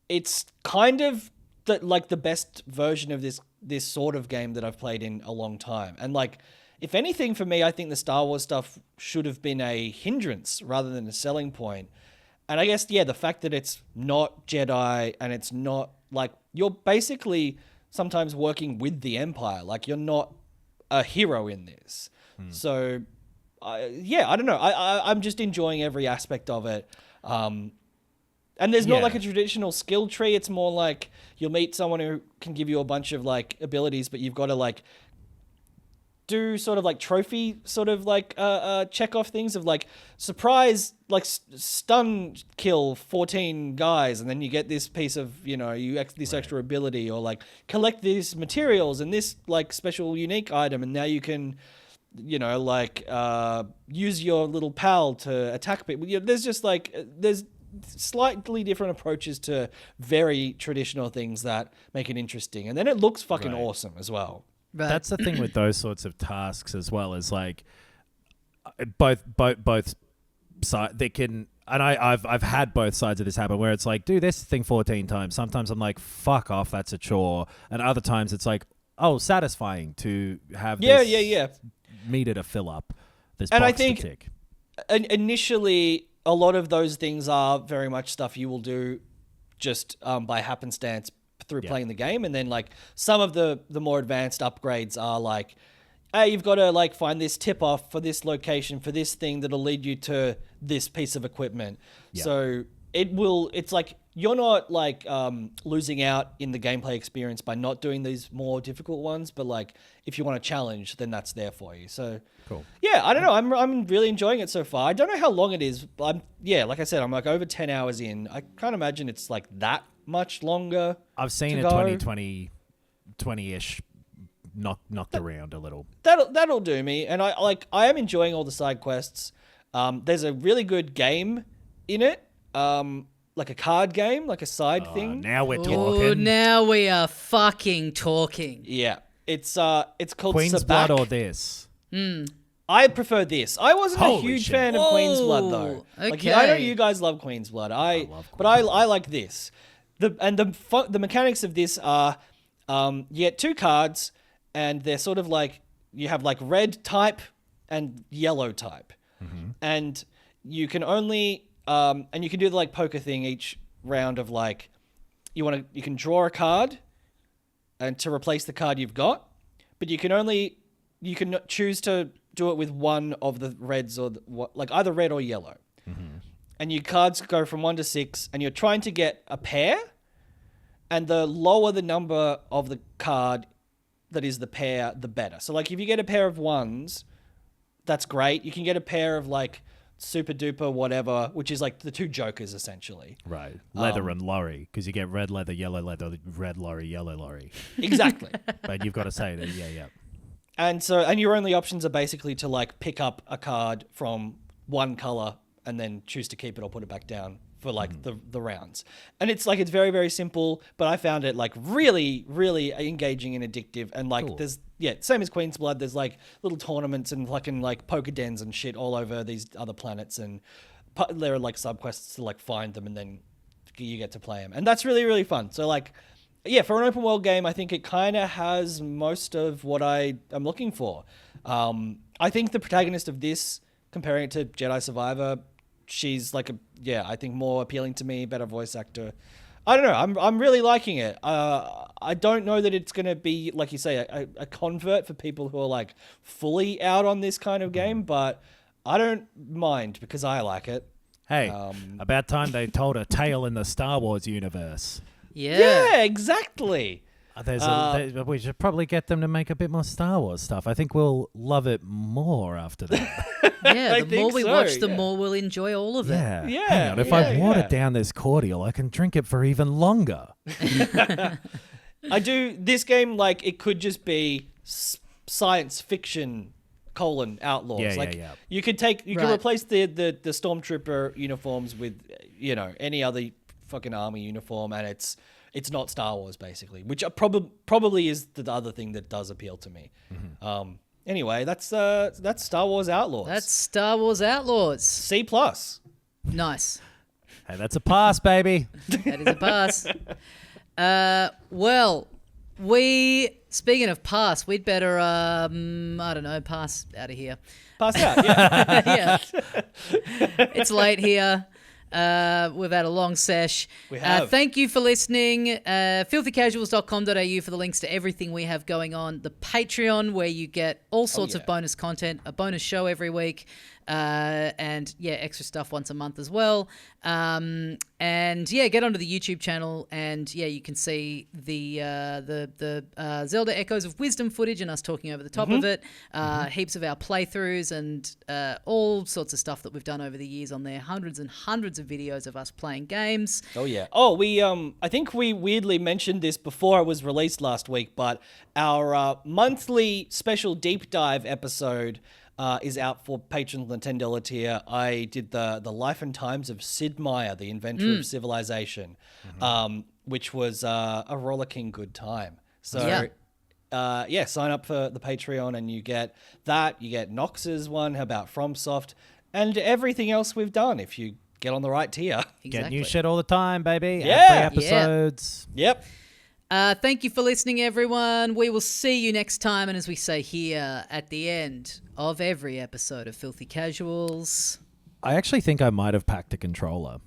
it's kind of the best version of this sort of game that I've played in a long time. And like, if anything, for me, I think the Star Wars stuff should have been a hindrance rather than a selling point. And I guess, the fact that it's not Jedi and it's not like, you're basically sometimes working with the Empire. Like you're not a hero in this. So, I don't know. I'm just enjoying every aspect of it. And there's not like a traditional skill tree. It's more like you'll meet someone who can give you a bunch of like abilities, but you've got to like do sort of like trophy sort of like check off things of like surprise, like stun kill 14 guys, and then you get this piece of this extra ability, or like collect these materials and this like special unique item, and now you can use your little pal to attack people. There's just like there's slightly different approaches to very traditional things that make it interesting, and then it looks fucking awesome as well. Right. That's the thing with those sorts of tasks as well, as like both sides. They can, and I've had both sides of this happen where it's like, do this thing 14 times. Sometimes I'm like, fuck off, that's a chore, and other times it's like, oh, satisfying to have meter to fill up this and box I think to tick. Initially, a lot of those things are very much stuff you will do just by happenstance through playing the game, and then like some of the more advanced upgrades are like, hey, you've got to like find this tip off for this location for this thing that'll lead you to this piece of equipment. So it's like you're not like losing out in the gameplay experience by not doing these more difficult ones, but like if you want a challenge, then that's there for you. So cool. I don't know, I'm really enjoying it so far. I don't know how long it is, but like I said, I'm like over 10 hours in. I can't imagine it's like that much longer. I've seen it 20-ish knocked around a little. That'll do me. And I am enjoying all the side quests. There's a really good game in it. like a card game, like a side thing. Now we're Oh, talking. now we are fucking talking. Yeah, it's called Queen's Sublet. Blood or this? I prefer this. I wasn't a Holy huge shit. fan of Queen's Blood though. Whoa, Like, I know okay. you guys love Queen's Blood. I love but I like this. The mechanics of this are you get 2 cards and they're sort of like you have like red type and yellow type. And you can only and you can do the like poker thing each round of like you can draw a card and to replace the card you've got, but you can choose to do it with one of the reds or like either red or yellow. And your cards go from 1 to 6 and you're trying to get a pair, and the lower the number of the card that is the pair, the better. So like if you get a pair of 1s, that's great. You can get a pair of like super duper whatever, which is like the 2 jokers essentially. Right. Leather and lorry, because you get red leather, yellow leather, red lorry, yellow lorry. Exactly. But you've got to say that, yeah. And your only options are basically to like pick up a card from one color and then choose to keep it or put it back down for like the rounds. And it's like, it's very, very simple, but I found it like really, really engaging and addictive. And like there's, same as Queen's Blood, there's like little tournaments and fucking like poker dens and shit all over these other planets. And there are like subquests to like find them and then you get to play them. And that's really, really fun. So like, yeah, for an open world game, I think it kind of has most of what I am looking for. I think the protagonist of this, comparing it to Jedi Survivor, she's like I think more appealing to me, better voice actor. I don't know. I'm really liking it. I don't know that it's going to be, like you say, a convert for people who are like fully out on this kind of game, but I don't mind because I like it. Hey, about time they told a tale in the Star Wars universe. Yeah, exactly. We should probably get them to make a bit more Star Wars stuff. I think we'll love it more after that. Yeah, the more we so, watch, the yeah. more we'll enjoy all of it. Yeah. Yeah, Hang on, if I water down this cordial, I can drink it for even longer. I do this game like it could just be science fiction Outlaws. Yeah. You could can replace the stormtrooper uniforms with any other fucking army uniform, and it's not Star Wars basically, which probably is the other thing that does appeal to me. Anyway, that's Star Wars Outlaws. That's Star Wars Outlaws. C+. Nice. Hey, that's a pass, baby. That is a pass. Speaking of pass, we'd better, I don't know, pass out of here. Pass out, yeah. Yeah. It's late here. We've had a long sesh. We have. Thank you for listening. Filthycasuals.com.au for the links to everything we have going on. The Patreon, where you get all sorts of bonus content, a bonus show every week, and extra stuff once a month as well. Get onto the YouTube channel, and you can see the Zelda Echoes of Wisdom footage and us talking over the top of it. Heaps of our playthroughs and all sorts of stuff that we've done over the years on there. Hundreds and hundreds of videos of us playing games. Oh yeah. Oh, we I think we weirdly mentioned this before it was released last week, but our monthly special deep dive episode is out for patrons on the $10 tier. I did the life and times of Sid Meier, the inventor of civilization, which was a rollicking good time. So sign up for the Patreon and you get that. You get Nox's one about FromSoft and everything else we've done if you get on the right tier. Exactly. Get new shit all the time, baby. Yeah. Free episodes. Yep. Thank you for listening, everyone. We will see you next time. And as we say here at the end of every episode of Filthy Casuals, I actually think I might have packed a controller.